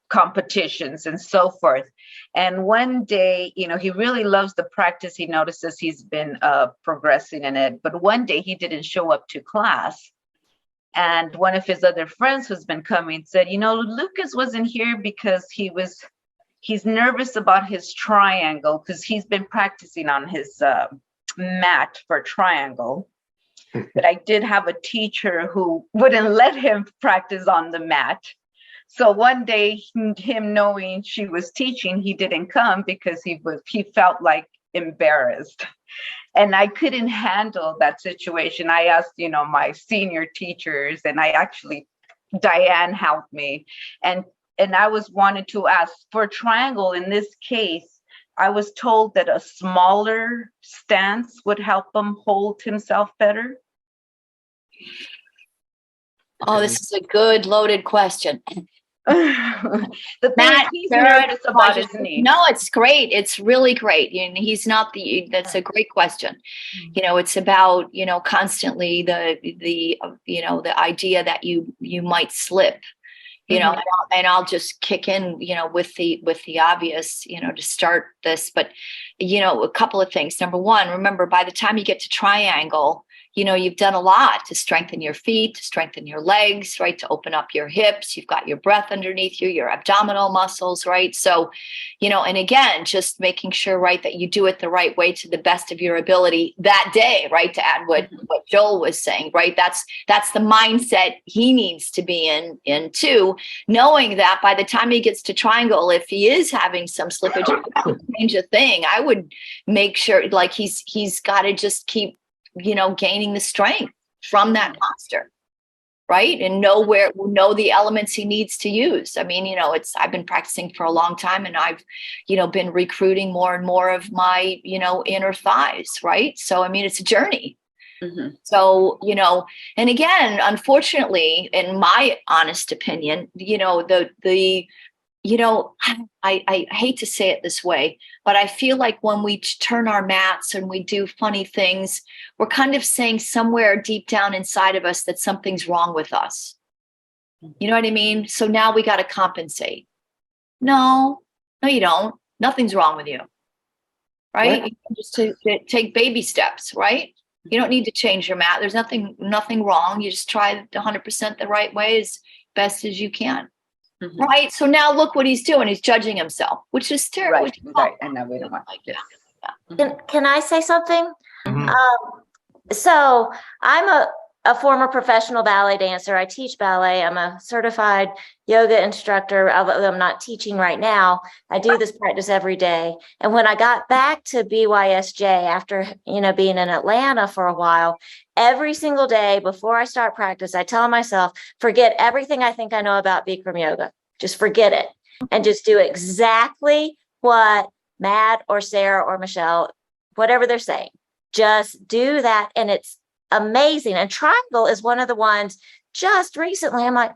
[SPEAKER 9] competitions and so forth. And one day, he really loves the practice. He notices he's been progressing in it. But one day he didn't show up to class. And one of his other friends who's been coming said, Lucas wasn't here because he's nervous about his triangle because he's been practicing on his mat for triangle. But I did have a teacher who wouldn't let him practice on the mat. So one day, him knowing she was teaching, he didn't come because he felt like embarrassed. And I couldn't handle that situation. I asked, my senior teachers, and Diane helped me. And I wanted to ask for triangle in this case, I was told that a smaller stance would help him hold himself better.
[SPEAKER 1] Oh, this is a good loaded question.
[SPEAKER 9] He's nervous about his knee.
[SPEAKER 1] No, it's great. It's really great. He's not that's a great question. It's about, constantly the idea that you might slip, and I'll just kick in, with the obvious, to start this, but, a couple of things. Number one, remember, by the time you get to triangle, you've done a lot to strengthen your feet, to strengthen your legs, right? To open up your hips. You've got your breath underneath you, your abdominal muscles, right? So, and again, just making sure, right, that you do it the right way to the best of your ability that day, right? To add what Joel was saying, right? That's the mindset he needs to be in too, knowing that by the time he gets to triangle, if he is having some slippage, change a thing, I would make sure like he's got to just keep gaining the strength from that posture, right? And know the elements he needs to use. I mean, I've been practicing for a long time, and I've, been recruiting more and more of my, inner thighs, right? So, I mean, it's a journey. Mm-hmm. So, and again, unfortunately, in my honest opinion, the I hate to say it this way, but I feel like when we turn our mats and we do funny things, we're kind of saying somewhere deep down inside of us that something's wrong with us. You know what I mean? So now we got to compensate. No, you don't. Nothing's wrong with you. Right?
[SPEAKER 6] What?
[SPEAKER 1] You can just take baby steps, right? You don't need to change your mat. There's nothing wrong. You just try 100% the right way as best as you can. Mm-hmm. Right. So now look what he's doing. He's judging himself, which is terrible.
[SPEAKER 9] Right. And now we don't want to.
[SPEAKER 10] Yeah. Can I say something?
[SPEAKER 2] Mm-hmm.
[SPEAKER 10] So I'm a former professional ballet dancer. I teach ballet. I'm a certified yoga instructor, although I'm not teaching right now. I do this practice every day. And when I got back to BYSJ after, being in Atlanta for a while, every single day before I start practice, I tell myself, forget everything I think I know about Bikram yoga. Just forget it and just do exactly what Matt or Sarah or Michelle, whatever they're saying. Just do that. And it's amazing. And triangle is one of the ones just recently. I'm like,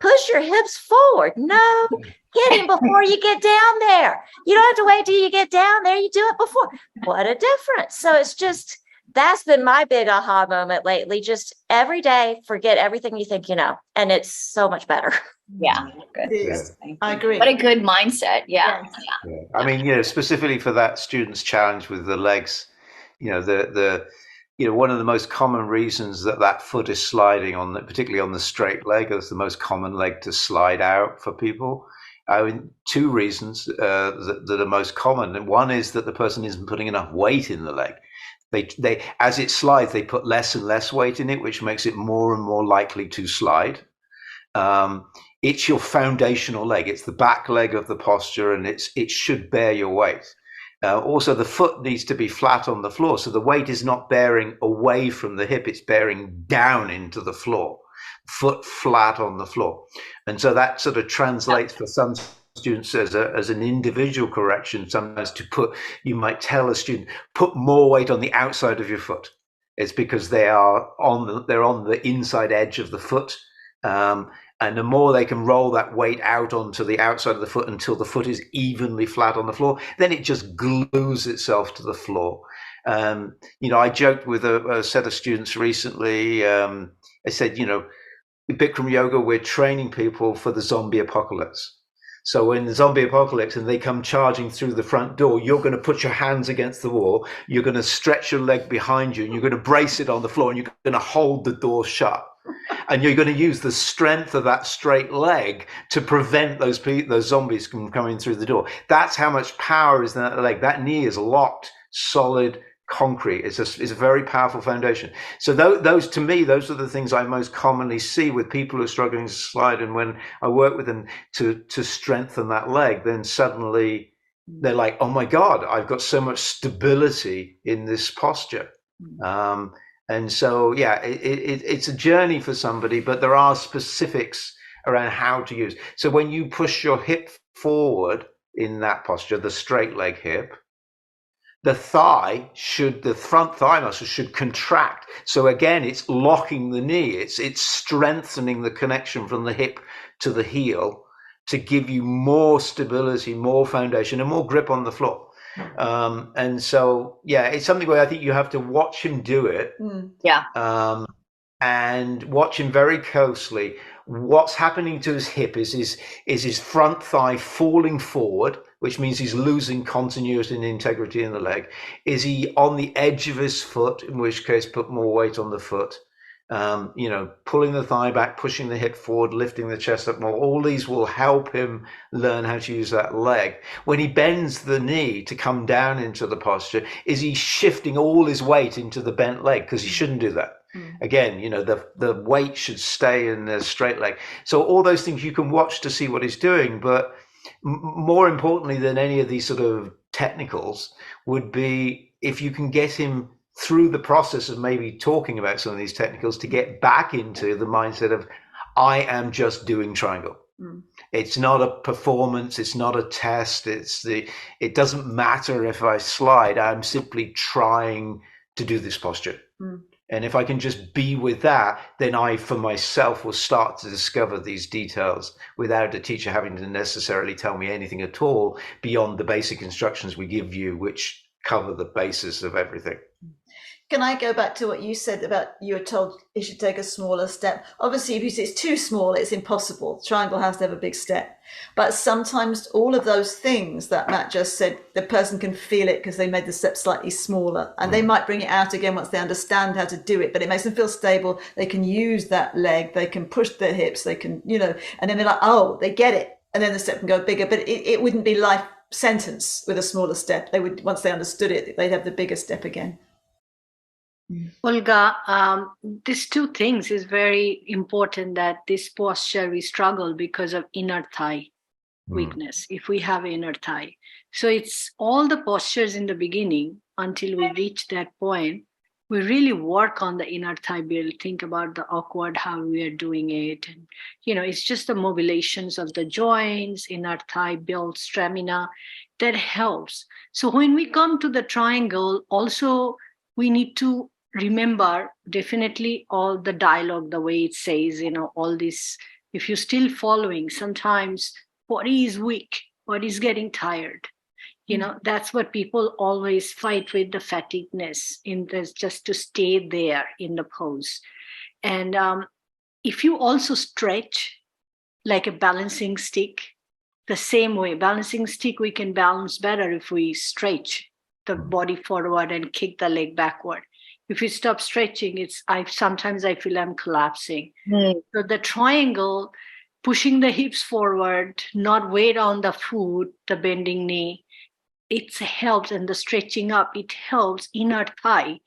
[SPEAKER 10] push your hips forward. No kidding, before you get down there. You don't have to wait till you get down there. You do it before. What a difference. So it's just, that's been my big aha moment lately. Just every day, forget everything you think you know. And it's so much better.
[SPEAKER 1] Yeah.
[SPEAKER 3] Good. Yeah. I agree.
[SPEAKER 1] What a good mindset. Yeah.
[SPEAKER 2] Yeah. I mean, specifically for that student's challenge with the legs, one of the most common reasons that foot is sliding particularly on the straight leg, is the most common leg to slide out for people. I mean, two reasons that are most common. And one is that the person isn't putting enough weight in the leg. They as it slides, they put less and less weight in it, which makes it more and more likely to slide. It's your foundational leg. It's the back leg of the posture, and it should bear your weight. Also, the foot needs to be flat on the floor. So the weight is not bearing away from the hip. It's bearing down into the floor, foot flat on the floor. And so that sort of translates for some students as an individual correction. Sometimes you might tell a student, put more weight on the outside of your foot. It's because they're on the inside edge of the foot. And the more they can roll that weight out onto the outside of the foot until the foot is evenly flat on the floor, then it just glues itself to the floor. I joked with a set of students recently. I said, Bikram yoga, we're training people for the zombie apocalypse. So in the zombie apocalypse and they come charging through the front door, you're going to put your hands against the wall, you're going to stretch your leg behind you, and you're going to brace it on the floor, and you're going to hold the door shut. And you're going to use the strength of that straight leg to prevent those zombies from coming through the door. That's how much power is in that leg. That knee is locked, solid, concrete. It's a very powerful foundation. So those to me, those are the things I most commonly see with people who are struggling to slide. And when I work with them to strengthen that leg, then suddenly they're like, oh my God, I've got so much stability in this posture. And so, it's a journey for somebody, but there are specifics around how to use. So when you push your hip forward in that posture, the straight leg hip, the front thigh muscle should contract. So again, it's locking the knee. It's strengthening the connection from the hip to the heel to give you more stability, more foundation, and more grip on the floor. And so, it's something where I think you have to watch him do it. And watch him very closely. What's happening to his hip is his front thigh falling forward, which means he's losing continuity and integrity in the leg. Is he on the edge of his foot, in which case put more weight on the foot? Pulling the thigh back, pushing the hip forward, lifting the chest up more. All these will help him learn how to use that leg. When he bends the knee to come down into the posture, is he shifting all his weight into the bent leg? Because he shouldn't do that. Again, the weight should stay in the straight leg. So all those things you can watch to see what he's doing. But more importantly than any of these sort of technicals would be if you can get him through the process of maybe talking about some of these technicals to get back into the mindset of, I am just doing triangle. It's not a performance. It's not a test. It doesn't matter if I slide. I'm simply trying to do this posture. And if I can just be with that, then I, for myself, will start to discover these details without a teacher having to necessarily tell me anything at all beyond the basic instructions we give you, which cover the basis of everything.
[SPEAKER 3] Can I go back to what you said about you were told you should take a smaller step? Obviously, if you say it's too small, it's impossible. The triangle has to have a big step. But sometimes all of those things that Matt just said, the person can feel it because they made the step slightly smaller. And they might bring it out again once they understand how to do it. But it makes them feel stable. They can use that leg. They can push their hips. They can, and then they're like, oh, they get it. And then the step can go bigger. But it wouldn't be life sentence with a smaller step. They would, once they understood it, they'd have the bigger step again.
[SPEAKER 5] Olga, these two things is very important, that this posture we struggle because of inner thigh weakness, if we have inner thigh. So it's all the postures in the beginning until we reach that point. We really work on the inner thigh build, think about the awkward, how we are doing it. And, it's just the mobilizations of the joints, inner thigh build stamina that helps. So when we come to the triangle, also we need to remember definitely all the dialogue, the way it says, all this. If you're still following, sometimes body is weak, body is getting tired. That's what people always fight with, the fatigueness in this, just to stay there in the pose. And if you also stretch like a balancing stick, the same way, balancing stick, we can balance better if we stretch the body forward and kick the leg backward. If you stop stretching, sometimes I feel I'm collapsing. So the triangle, pushing the hips forward, not weight on the foot, the bending knee, it helps. And the stretching up, it helps inner thigh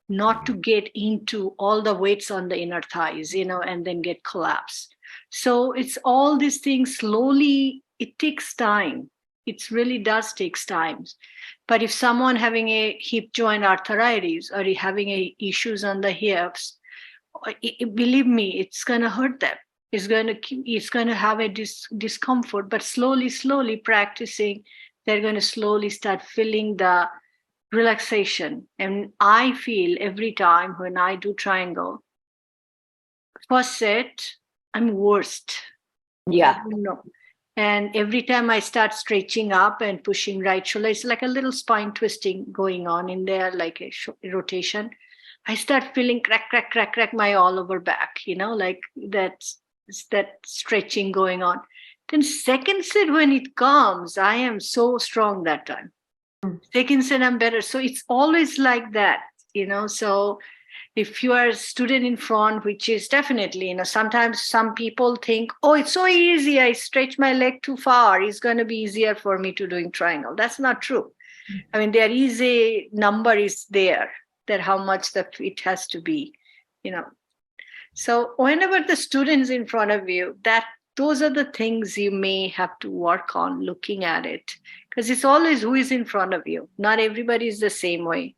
[SPEAKER 5] not to get into all the weights on the inner thighs, and then get collapsed. So it's all these things slowly, it takes time. It really does take time. But if someone having a hip joint arthritis or having issues on the hips, believe me, it's going to hurt them. It's going to have a discomfort. But slowly practicing, they're going to slowly start feeling the relaxation. And I feel every time when I do triangle, first set, I'm worst.
[SPEAKER 1] Yeah.
[SPEAKER 5] And every time I start stretching up and pushing right shoulder, it's like a little spine twisting going on in there, like a rotation. I start feeling crack my all over back, like that stretching going on. Then second set, when it comes, I am so strong that time. Second set, I'm better. So it's always like that, so if you are a student in front, which is definitely, sometimes some people think, oh, it's so easy. I stretch my leg too far. It's going to be easier for me to doing triangle. That's not true. I mean, there is a number is there that how much it has to be, So whenever the student's in front of you, those are the things you may have to work on looking at it, because it's always who is in front of you. Not everybody is the same way.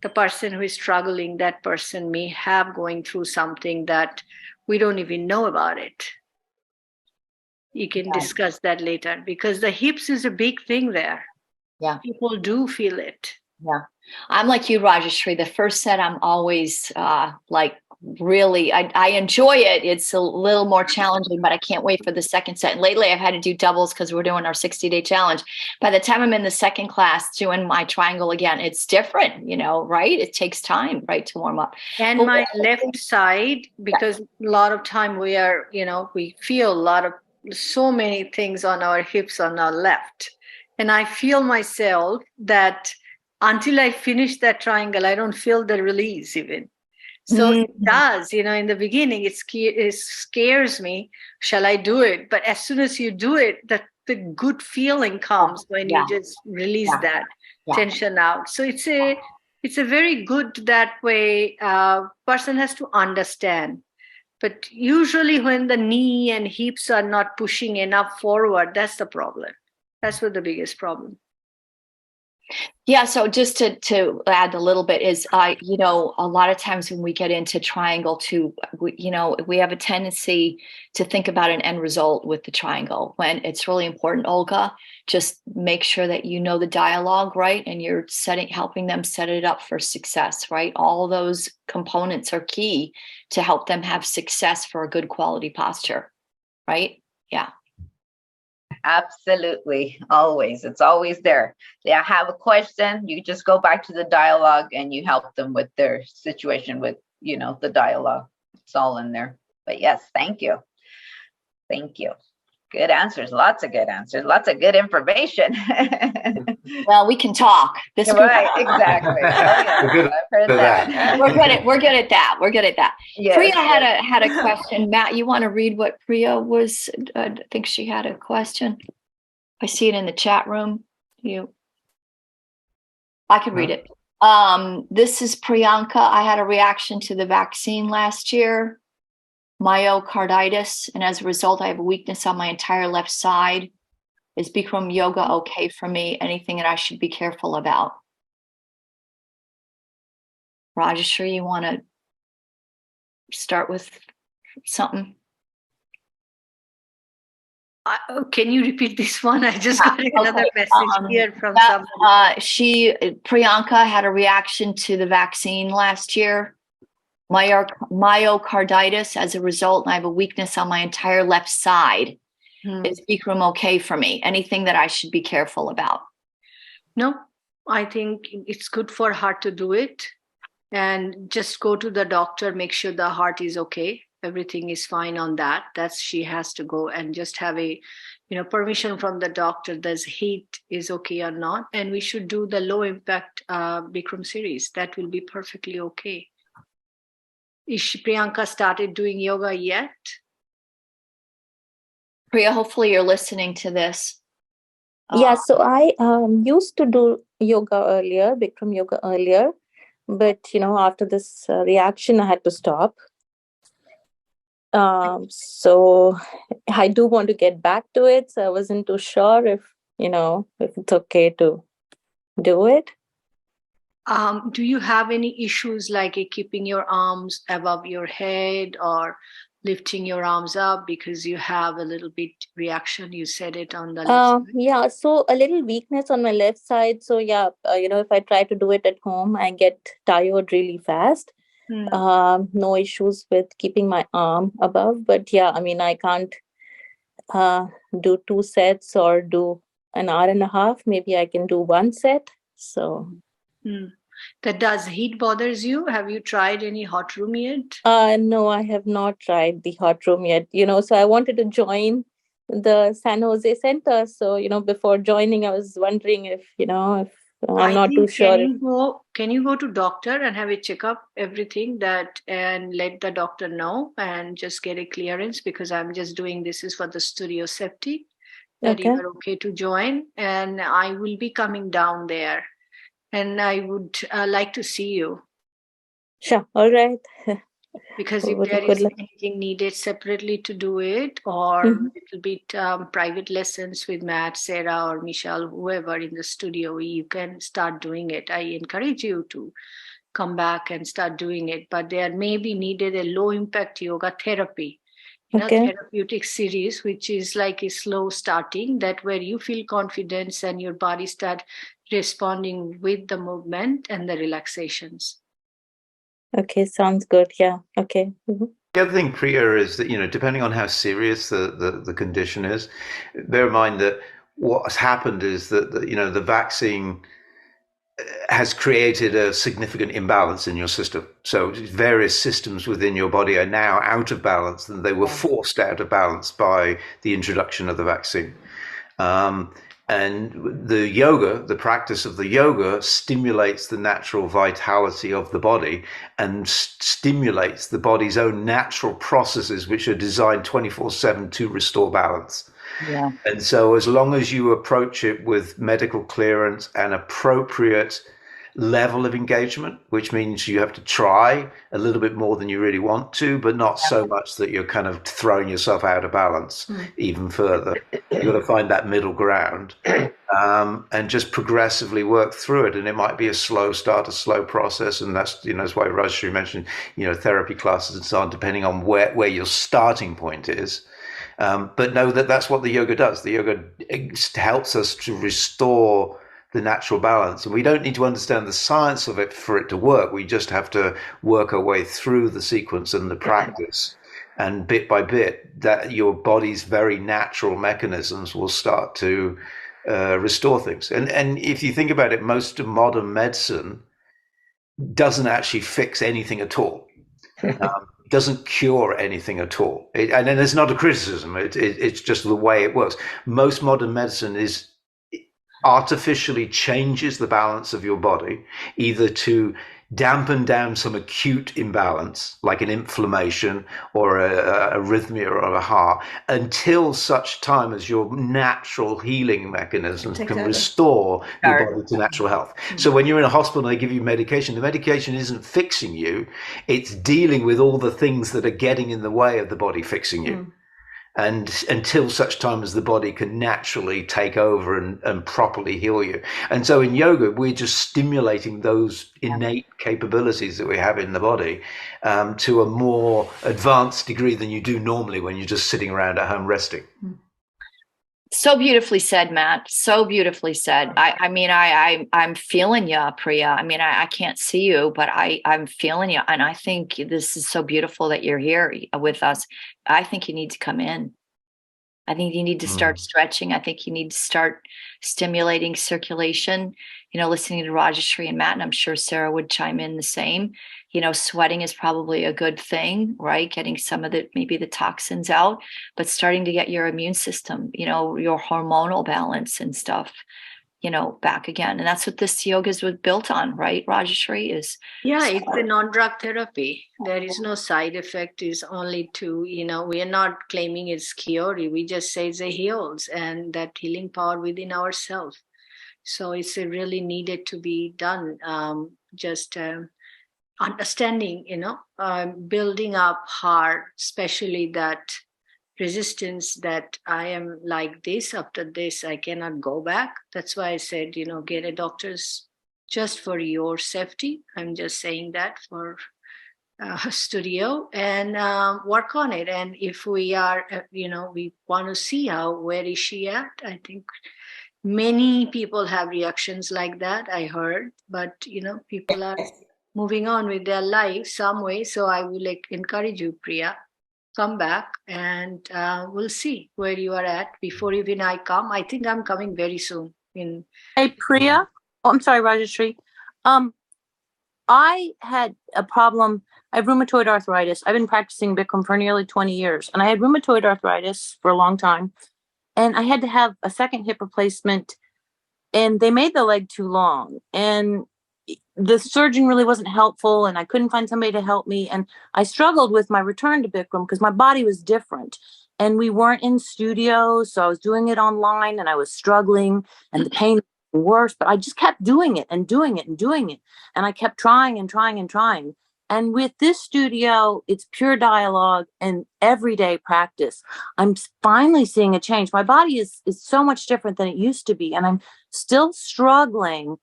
[SPEAKER 5] The person who is struggling, that person may have going through something that we don't even know about it. You can discuss that later, because the hips is a big thing there.
[SPEAKER 1] Yeah.
[SPEAKER 5] People do feel it.
[SPEAKER 1] Yeah. I'm like you, Rajeshri. The first set, I'm always really, I enjoy it. It's a little more challenging, but I can't wait for the second set. And lately I've had to do doubles because we're doing our 60-day challenge. By the time I'm in the second class doing my triangle again, it's different, right? It takes time, right, to warm up.
[SPEAKER 5] And my left side, because a lot of time we are, we feel so many things on our hips on our left. And I feel myself that until I finish that triangle, I don't feel the release even. So it does, in the beginning, it scares me. Shall I do it? But as soon as you do it, the good feeling comes when you just release that tension out. So it's a very good that way. Person has to understand. But usually when the knee and hips are not pushing enough forward, that's the problem. That's what the biggest problem.
[SPEAKER 1] Yeah, so just to add a little bit is, you know, a lot of times when we get into triangle too, we have a tendency to think about an end result with the triangle when it's really important, Olga. Just make sure that you know the dialogue, right? And you're helping them set it up for success, right? All those components are key to help them have success for a good quality posture, right? Yeah.
[SPEAKER 9] Absolutely. Always. It's always there. They have a question, you just go back to the dialogue and you help them with their situation with, you know, the dialogue. It's all in there. But yes, thank you. Thank you. Good answers. Lots of good answers. Lots of good information.
[SPEAKER 1] Well, we can talk. This
[SPEAKER 9] right, exactly. Oh, yeah. I've heard that.
[SPEAKER 1] We're good at that. We're good at that. Yes, Priya had a question. Matt, you want to read what Priya was? I think she had a question. I see it in the chat room. I can read it. This is Priyanka. I had a reaction to the vaccine last year, myocarditis, and as a result, I have a weakness on my entire left side. Is Bikram Yoga okay for me? Anything that I should be careful about? Rajeshri, you want to start with something?
[SPEAKER 5] Can you repeat this one? I just got another message here from someone.
[SPEAKER 1] Priyanka had a reaction to the vaccine last year. Myocarditis. As a result, I have a weakness on my entire left side. Is Bikram okay for me? Anything that I should be careful about?
[SPEAKER 5] No, I think it's good for heart to do it. And just go to the doctor, make sure the heart is okay. Everything is fine on that. She has to go and just have a, permission from the doctor. Does heat is okay or not? And we should do the low impact Bikram series. That will be perfectly okay. Is Priyanka started doing yoga yet?
[SPEAKER 1] Priya, hopefully you're listening to this.
[SPEAKER 11] Yeah, so I used to do yoga earlier, Bikram yoga earlier, but after this reaction, I had to stop. So I do want to get back to it. So I wasn't too sure if it's okay to do it.
[SPEAKER 5] Do you have any issues like keeping your arms above your head or lifting your arms up because you have a little bit reaction? You said it on the left side.
[SPEAKER 11] Yeah, so a little weakness on my left side. So yeah, if I try to do it at home, I get tired really fast. No issues with keeping my arm above, but yeah, I can't do 2 sets or do an hour and a half. Maybe I can do 1 set. So
[SPEAKER 5] does heat bothers you? Have you tried any hot room yet?
[SPEAKER 11] No, I have not tried the hot room yet. So I wanted to join the San Jose Center. So, before joining, I was wondering if I'm not too sure.
[SPEAKER 5] Can you go to doctor and have a checkup, everything and let the doctor know and just get a clearance, because I'm just doing this is for the studio safety, that you are okay to join. And I will be coming down there and I would like to see you.
[SPEAKER 11] Sure. All right.
[SPEAKER 5] Because if there is anything needed separately to do it, or a little bit private lessons with Matt, Sarah, or Michelle, whoever in the studio, you can start doing it. I encourage you to come back and start doing it. But there may be needed a low impact yoga therapy, therapeutic series, which is like a slow starting, that where you feel confidence and your body start responding with the movement and the relaxations.
[SPEAKER 11] Okay, sounds good. Yeah. Okay.
[SPEAKER 2] The other thing, Priya, is that, depending on how serious the condition is, bear in mind that what has happened is that, the vaccine has created a significant imbalance in your system. So various systems within your body are now out of balance, and they were forced out of balance by the introduction of the vaccine. And the yoga, the practice of the yoga, stimulates the natural vitality of the body and stimulates the body's own natural processes, which are designed 24/7 to restore balance.
[SPEAKER 1] Yeah.
[SPEAKER 2] And so as long as you approach it with medical clearance and appropriate level of engagement, which means you have to try a little bit more than you really want to, but not so much that you're kind of throwing yourself out of balance even further. You've got to find that middle ground, and just progressively work through it. And it might be a slow start, a slow process. And that's, that's why Rajshri mentioned, therapy classes and so on, depending on where your starting point is. But know that that's what the yoga does. The yoga helps us to restore the natural balance. And we don't need to understand the science of it for it to work. We just have to work our way through the sequence and the practice. And bit by bit, that your body's very natural mechanisms will start to restore things. And if you think about it, most of modern medicine doesn't actually fix anything at all. Doesn't cure anything at all. And it's not a criticism. It's just the way it works. Most modern medicine is artificially changes the balance of your body, either to dampen down some acute imbalance, like an inflammation or a arrhythmia or a heart, until such time as your natural healing mechanisms can restore your body to natural health. So when you're in a hospital and they give you medication, the medication isn't fixing you, it's dealing with all the things that are getting in the way of the body fixing you. And until such time as the body can naturally take over and properly heal you. And so in yoga, we're just stimulating those innate capabilities that we have in the body to a more advanced degree than you do normally when you're just sitting around at home resting.
[SPEAKER 1] So beautifully said, Matt. So beautifully said. I'm feeling you, Priya. I mean, I can't see you, but I'm feeling you. And I think this is so beautiful that you're here with us. I think you need to come in. I think you need to start stretching. I think you need to start stimulating circulation, listening to Rajshri and Matt, and I'm sure Sarah would chime in the same. Sweating is probably a good thing, right? Getting some of maybe the toxins out, but starting to get your immune system, your hormonal balance and stuff, back again. And that's what this yoga is built on, right, Rajshri? It's
[SPEAKER 5] a non-drug therapy. There is no side effect. Is only to, we are not claiming it's cure. We just say it heals, and that healing power within ourselves. So it's really needed to be done. Understanding, building up heart, especially that resistance that I am like this, after this, I cannot go back. That's why I said, get a doctor's just for your safety. I'm just saying that for studio and work on it. And if we are, we want to see where is she at? I think many people have reactions like that, I heard, but, people are moving on with their life some way. So I will encourage you, Priya, come back and we'll see where you are at before even I come. I think I'm coming very soon.
[SPEAKER 12] Hey, Priya. Oh, I'm sorry, Rajshri. I had a problem. I have rheumatoid arthritis. I've been practicing Bikram for nearly 20 years, and I had rheumatoid arthritis for a long time. And I had to have a second hip replacement, and they made the leg too long. And the surgeon really wasn't helpful, and I couldn't find somebody to help me. And I struggled with my return to Bikram because my body was different. And we weren't in studios, so I was doing it online, and I was struggling, and the pain was worse. But I just kept doing it and doing it and doing it. And I kept trying and trying and trying. And with this studio, it's pure dialogue and everyday practice. I'm finally seeing a change. My body is so much different than it used to be. And I'm still struggling.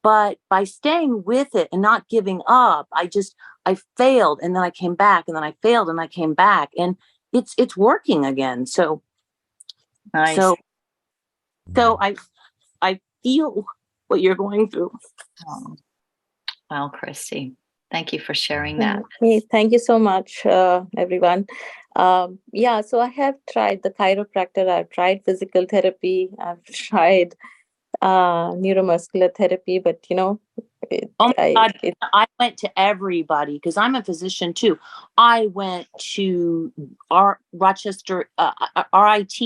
[SPEAKER 12] But by staying with it and not giving up, I failed, and then I came back, and then I failed, and I came back, and it's working again. So,
[SPEAKER 1] nice.
[SPEAKER 12] So I feel what you're going through.
[SPEAKER 1] Oh. Well, Christy, thank you for sharing that.
[SPEAKER 11] Okay, thank you so much, everyone. So I have tried the chiropractor. I've tried physical therapy. I've tried neuromuscular therapy, but
[SPEAKER 12] I went to everybody because I'm a physician too. I went to Rochester RIT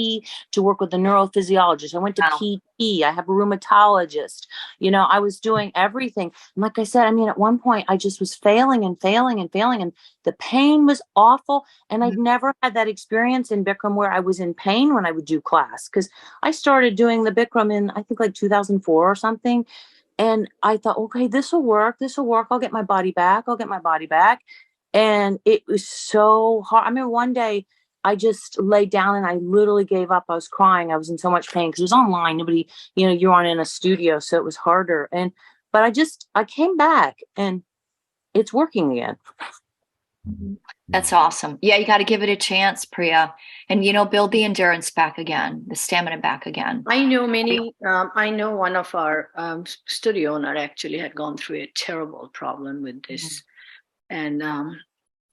[SPEAKER 12] to work with a neurophysiologist. I went to PT. I have a rheumatologist. I was doing everything. And like I said, at one point I just was failing and failing and failing, and the pain was awful. And I'd never had that experience in Bikram where I was in pain when I would do class, because I started doing the Bikram in, I think, like 2004 or something. And I thought, okay, this will work. This will work. I'll get my body back. I'll get my body back. And it was so hard. I remember one day I just laid down and I literally gave up. I was crying. I was in so much pain because it was online. Nobody, you're on in a studio, so it was harder. But I came back and it's working again.
[SPEAKER 1] That's awesome. Yeah, you got to give it a chance, Priya, and build the endurance back again, the stamina back again.
[SPEAKER 5] I know I know one of our studio owner actually had gone through a terrible problem with this, and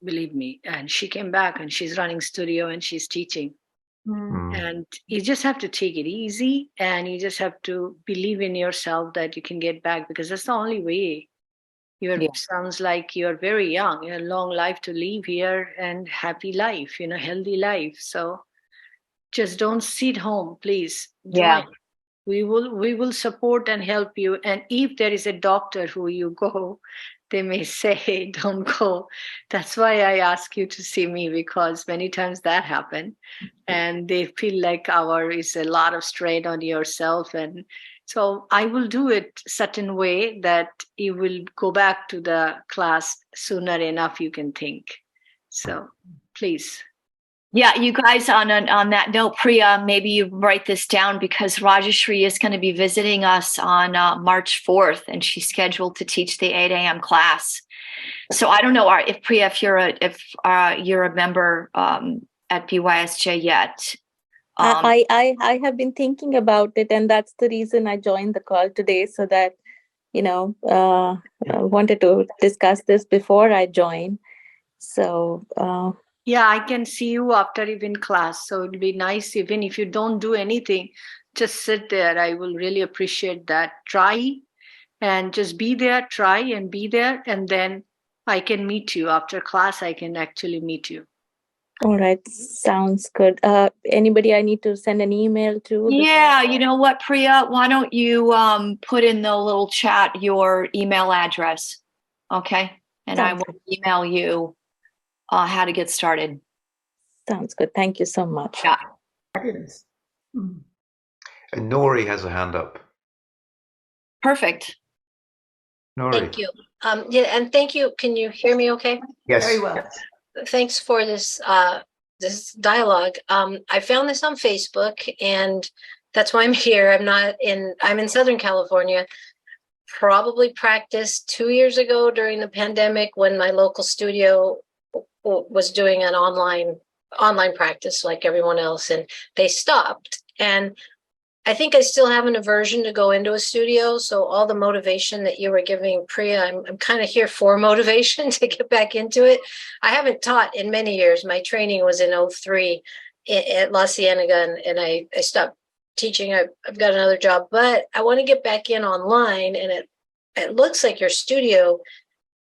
[SPEAKER 5] believe me, and she came back and she's running studio and she's teaching. And you just have to take it easy, and you just have to believe in yourself that you can get back, because that's the only way. Sounds like you're very young, a long life to live here, and happy life, healthy life. So just don't sit home, please.
[SPEAKER 1] Yeah.
[SPEAKER 5] We will support and help you. And if there is a doctor who you go, they may say, don't go. That's why I ask you to see me, because many times that happen. And they feel like is a lot of strain on yourself. And so I will do it certain way that you will go back to the class sooner enough you can think. So please.
[SPEAKER 1] Yeah, you guys, on that note, Priya, maybe you write this down, because Rajashri is going to be visiting us on March 4th, and she's scheduled to teach the 8 a.m. class. So I don't know if Priya, if you're a member at BYSJ yet.
[SPEAKER 11] I have been thinking about it, and that's the reason I joined the call today, so that I wanted to discuss this before I join. So
[SPEAKER 5] yeah, I can see you after even class. So it'd be nice, even if you don't do anything, just sit there. I will really appreciate that. Try and just be there, try and be there. And then I can meet you after class. I can actually meet you.
[SPEAKER 11] All right. Sounds good. Anybody I need to send an email to?
[SPEAKER 1] Yeah. You know what, Priya, why don't you put in the little chat your email address? Okay. And I will email you how to get started.
[SPEAKER 11] Sounds good. Thank you so much.
[SPEAKER 1] Yeah.
[SPEAKER 3] Fabulous.
[SPEAKER 2] And Nori has a hand up.
[SPEAKER 1] Perfect.
[SPEAKER 2] Nori.
[SPEAKER 13] Thank you. And thank you. Can you hear me okay?
[SPEAKER 2] Yes.
[SPEAKER 3] Very well.
[SPEAKER 13] Thanks for this this dialogue. I found this on Facebook, and that's why I'm here. I'm in Southern California. Probably practiced 2 years ago during the pandemic, when my local studio was doing an online practice like everyone else, and they stopped. And I think I still have an aversion to go into a studio. So all the motivation that you were giving, Priya, I'm kind of here for motivation to get back into it. I haven't taught in many years. My training was in 2003 at La Cienega, and I stopped teaching. I've got another job, but I want to get back in online. And it looks like your studio,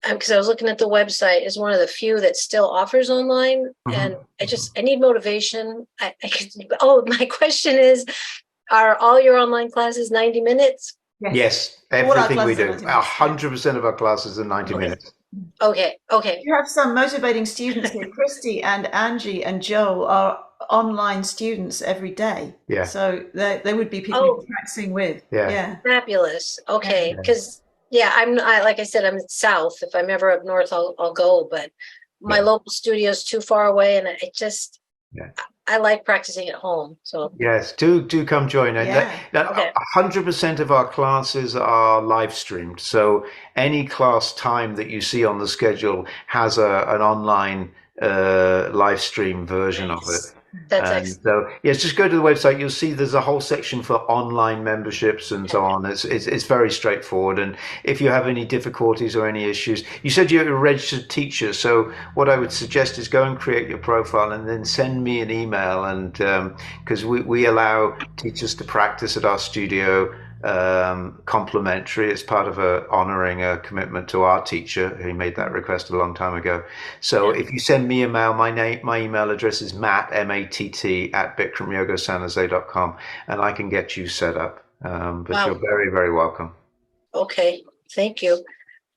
[SPEAKER 13] because I was looking at the website, is one of the few that still offers online. And I need motivation. My question is, are all your online classes 90 minutes?
[SPEAKER 2] Yes, everything we do. 100% of our classes are 90 minutes.
[SPEAKER 13] Okay.
[SPEAKER 3] You have some motivating students here. Christy and Angie and Joel are online students every day.
[SPEAKER 2] Yeah.
[SPEAKER 3] So they would be people you're practicing with. Yeah.
[SPEAKER 13] Fabulous. Okay. Because like I said, I'm south. If I'm ever up north, I'll go. But my local studio is too far away, and I like practicing at home. So
[SPEAKER 2] yes, do come join. And 100% of our classes are live streamed. So any class time that you see on the schedule has an online live stream version of it.
[SPEAKER 13] That's excellent.
[SPEAKER 2] So yes, just go to the website. You'll see there's a whole section for online memberships and so on. It's very straightforward. And if you have any difficulties or any issues, you said you're a registered teacher. So what I would suggest is go and create your profile and then send me an email. And because we allow teachers to practice at our studio complimentary. It's part of honoring a commitment to our teacher who made that request a long time ago. So if you send me a mail, my email address is matt, M-A-T-T, at bikramyogasanjose.com, and I can get you set up. But you're very, very welcome.
[SPEAKER 13] Okay, thank you.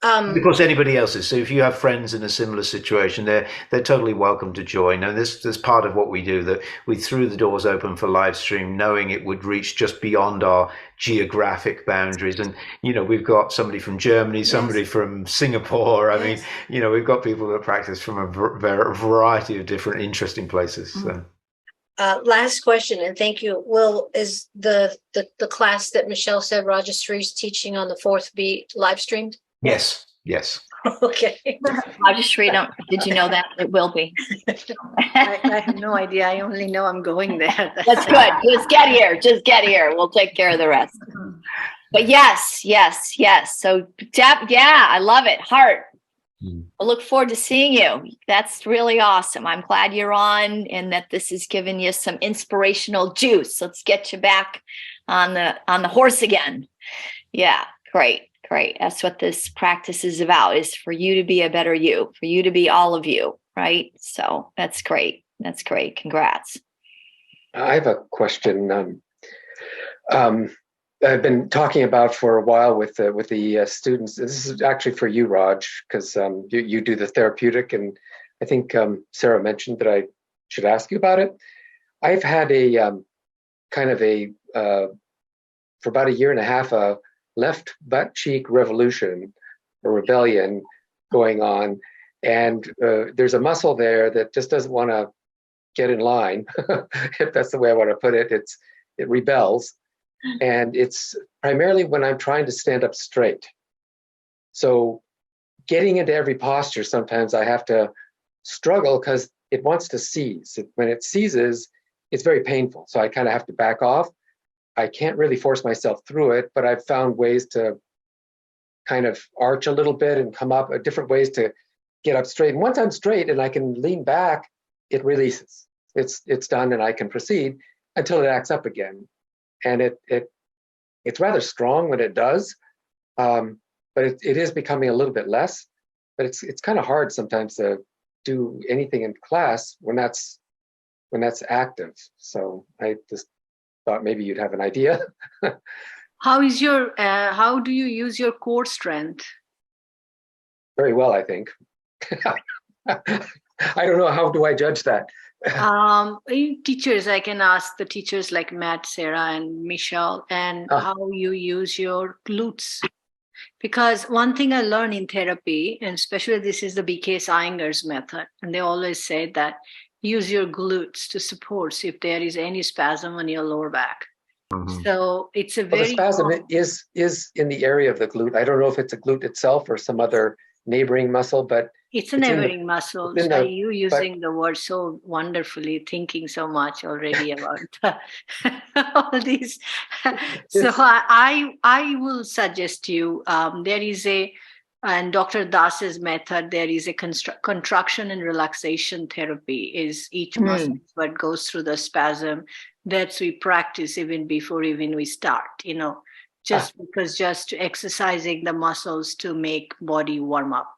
[SPEAKER 2] Of course, anybody else's. So if you have friends in a similar situation, they're totally welcome to join. And this part of what we do, that we threw the doors open for live stream, knowing it would reach just beyond our geographic boundaries. And we've got somebody from Germany, somebody from Singapore. I mean, we've got people that practice from a variety of different interesting places. So.
[SPEAKER 13] Last question, and thank you. Will, is the class that Michelle said Rajeshri's teaching on the 4th be live streamed?
[SPEAKER 2] Yes.
[SPEAKER 13] Okay.
[SPEAKER 1] Rajeshri, did you know that? It will be.
[SPEAKER 5] I have no idea. I only know I'm going there.
[SPEAKER 1] That's good. Just get here. We'll take care of the rest. But yes. So, I love it. Heart. I look forward to seeing you. That's really awesome. I'm glad you're on and that this has given you some inspirational juice. Let's get you back on the horse again. Yeah, great. That's what this practice is about, is for you to be a better you, for you to be all of you, right? So that's great. Congrats.
[SPEAKER 6] I have a question. I've been talking about for a while with the students. This is actually for you, Raj, because you do the therapeutic, and I think Sarah mentioned that I should ask you about it. I've had a kind of for about a year and a half, a left butt cheek revolution or rebellion going on, and there's a muscle there that just doesn't want to get in line, if that's the way I want to put it. It rebels. And it's primarily when I'm trying to stand up straight. So getting into every posture, sometimes I have to struggle because it wants to seize. When it seizes, it's very painful. So I kind of have to back off. I can't really force myself through it, but I've found ways to kind of arch a little bit and come up, different ways to get up straight. And once I'm straight and I can lean back, it releases. It's done, and I can proceed until it acts up again. And it's rather strong when it does, but it is becoming a little bit less. But it's kind of hard sometimes to do anything in class when that's active. So I just thought maybe you'd have an idea.
[SPEAKER 5] How do you use your core strength?
[SPEAKER 6] Very well, I think. I don't know. How do I judge that?
[SPEAKER 5] Teachers, I can ask the teachers like Matt, Sarah, and Michelle, and how you use your glutes. Because one thing I learned in therapy, and especially this is the B.K. Iyengar's method, and they always say that use your glutes to support if there is any spasm on your lower back. Mm-hmm. So it's a very...
[SPEAKER 6] the spasm is in the area of the glute. I don't know if it's a glute itself or some other neighboring muscle, but
[SPEAKER 5] it's a neighboring muscle. So you using the word so wonderfully, thinking so much already about all these. So I will suggest you, there is and Dr. Das's method, there is a contraction and relaxation therapy, is each muscle what goes through the spasm. That's we practice even before we start, because just exercising the muscles to make body warm up.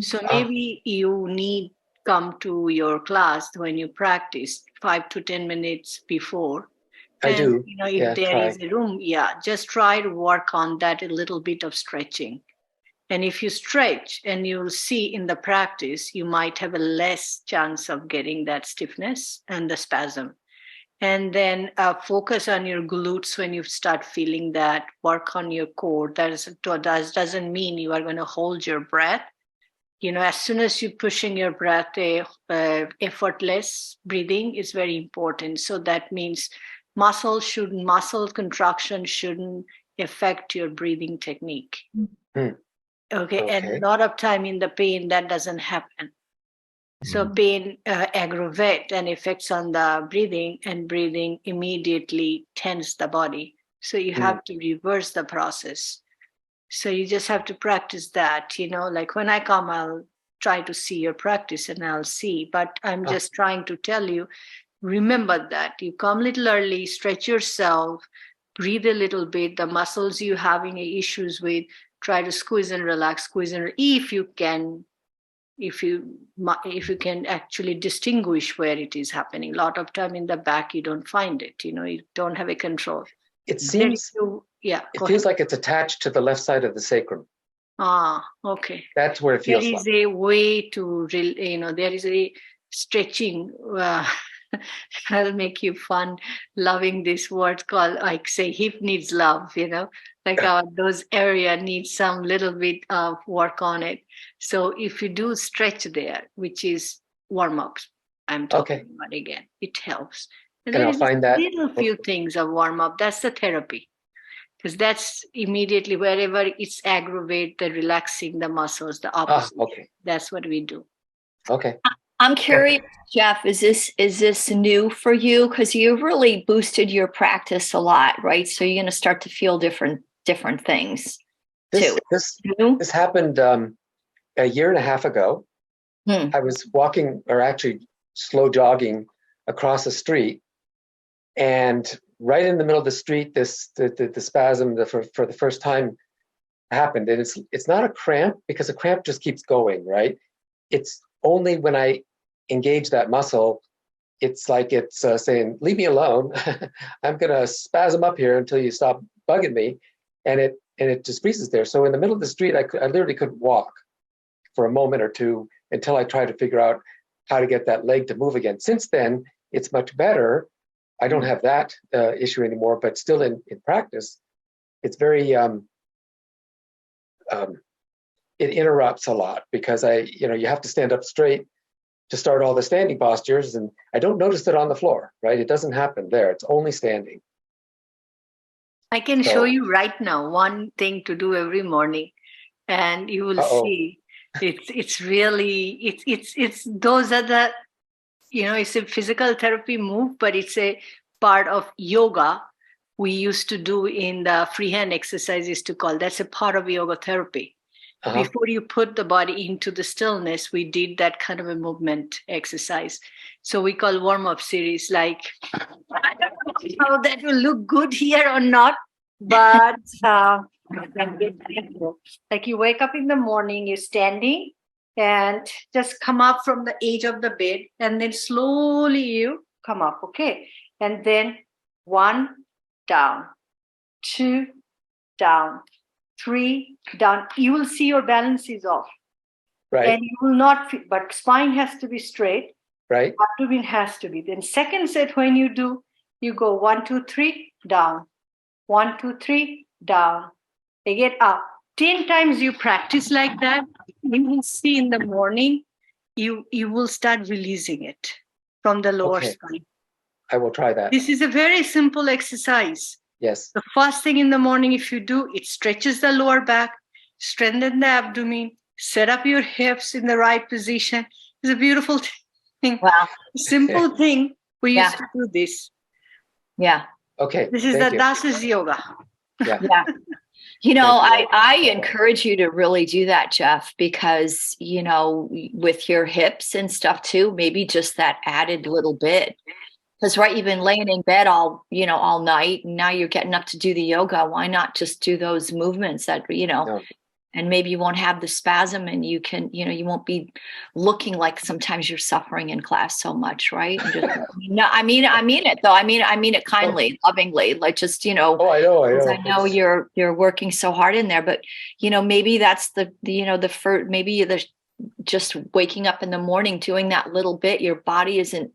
[SPEAKER 5] So maybe you need come to your class when you practice 5 to 10 minutes before.
[SPEAKER 6] I do.
[SPEAKER 5] If there is a room, just try to work on that, a little bit of stretching. And if you stretch, and you'll see in the practice, you might have a less chance of getting that stiffness and the spasm. And then focus on your glutes when you start feeling that. Work on your core. That doesn't mean you are going to hold your breath. As soon as you're pushing your breath, effortless breathing is very important. So that means muscle contraction shouldn't affect your breathing technique. Mm-hmm. Okay, and a lot of time in the pain, that doesn't happen. So pain aggravate and affects on the breathing, and breathing immediately tends the body. So you have to reverse the process. So you just have to practice that, like when I come, I'll try to see your practice and I'll see, but I'm just trying to tell you, remember that you come a little early, stretch yourself, breathe a little bit, the muscles you're having issues with, try to squeeze and relax, if you can actually distinguish where it is happening. A lot of time in the back, you don't find it, you don't have a control.
[SPEAKER 6] It seems, it feels like it's attached to the left side of the sacrum.
[SPEAKER 5] Okay.
[SPEAKER 6] That's where it feels
[SPEAKER 5] There is a way to, there is a stretching. I'll make you fun loving this word called, like say, hip needs love, like those area needs some little bit of work on it. So if you do stretch there, which is warm-ups, I'm talking about again, it helps. And there
[SPEAKER 6] I'll
[SPEAKER 5] is
[SPEAKER 6] find that
[SPEAKER 5] little few things of warm-up. That's the therapy. Because that's immediately wherever it's aggravate, the relaxing the muscles, the opposite.
[SPEAKER 6] Okay.
[SPEAKER 5] That's what we do.
[SPEAKER 6] Okay.
[SPEAKER 1] I'm curious, Jeff, is this new for you? Because you've really boosted your practice a lot, right? So you're going to start to feel different things too.
[SPEAKER 6] This happened a year and a half ago. I was walking, or actually slow jogging across the street, and right in the middle of the street, the spasm for the first time happened. And it's not a cramp, because a cramp just keeps going, right? It's only when I engage that muscle, it's like it's saying, leave me alone. I'm going to spasm up here until you stop bugging me. And it just freezes there. So in the middle of the street, I literally couldn't walk for a moment or two until I tried to figure out how to get that leg to move again. Since then, it's much better. I don't have that issue anymore, but still in practice, it's very, it interrupts a lot, because you have to stand up straight to start all the standing postures, and I don't notice it on the floor, right? It doesn't happen there. It's only standing.
[SPEAKER 5] I can show you right now one thing to do every morning, and you will see it's really, it's those are the, it's a physical therapy move, but it's a part of yoga we used to do in the freehand exercises to call. That's a part of yoga therapy. Before you put the body into the stillness, we did that kind of a movement exercise. So we call warm-up series, like, I don't know how that will look good here or not, but like you wake up in the morning, you're standing, and just come up from the edge of the bed, and then slowly you come up, okay? And then 1 down, 2 down, 3 down. You will see your balance is off.
[SPEAKER 6] Right.
[SPEAKER 5] And you will not feel, but spine has to be straight.
[SPEAKER 6] Right.
[SPEAKER 5] Abdomen has to be. Then second set, when you do, you go 1, 2, 3, down. 1, 2, 3, down. They get up. 10 times you practice like that, you will see in the morning, you will start releasing it from the lower spine.
[SPEAKER 6] I will try that.
[SPEAKER 5] This is a very simple exercise.
[SPEAKER 6] Yes.
[SPEAKER 5] The first thing in the morning, if you do, it stretches the lower back, strengthen the abdomen, set up your hips in the right position. It's a beautiful thing.
[SPEAKER 1] Wow.
[SPEAKER 5] Simple thing. We used to do this.
[SPEAKER 1] Yeah.
[SPEAKER 6] Okay.
[SPEAKER 5] This is the Dasas yoga.
[SPEAKER 6] Yeah.
[SPEAKER 1] Yeah. I encourage you to really do that, Jeff, because, with your hips and stuff too, maybe just that added little bit. Because, right, you've been laying in bed all night, and now you're getting up to do the yoga. Why not just do those movements that, and maybe you won't have the spasm, and you can, you won't be looking like sometimes you're suffering in class so much, right? No, I mean it though. I mean it kindly, lovingly, like just,
[SPEAKER 6] I know.
[SPEAKER 1] You're working so hard in there, but, maybe that's the first, maybe the just waking up in the morning, doing that little bit, your body isn't,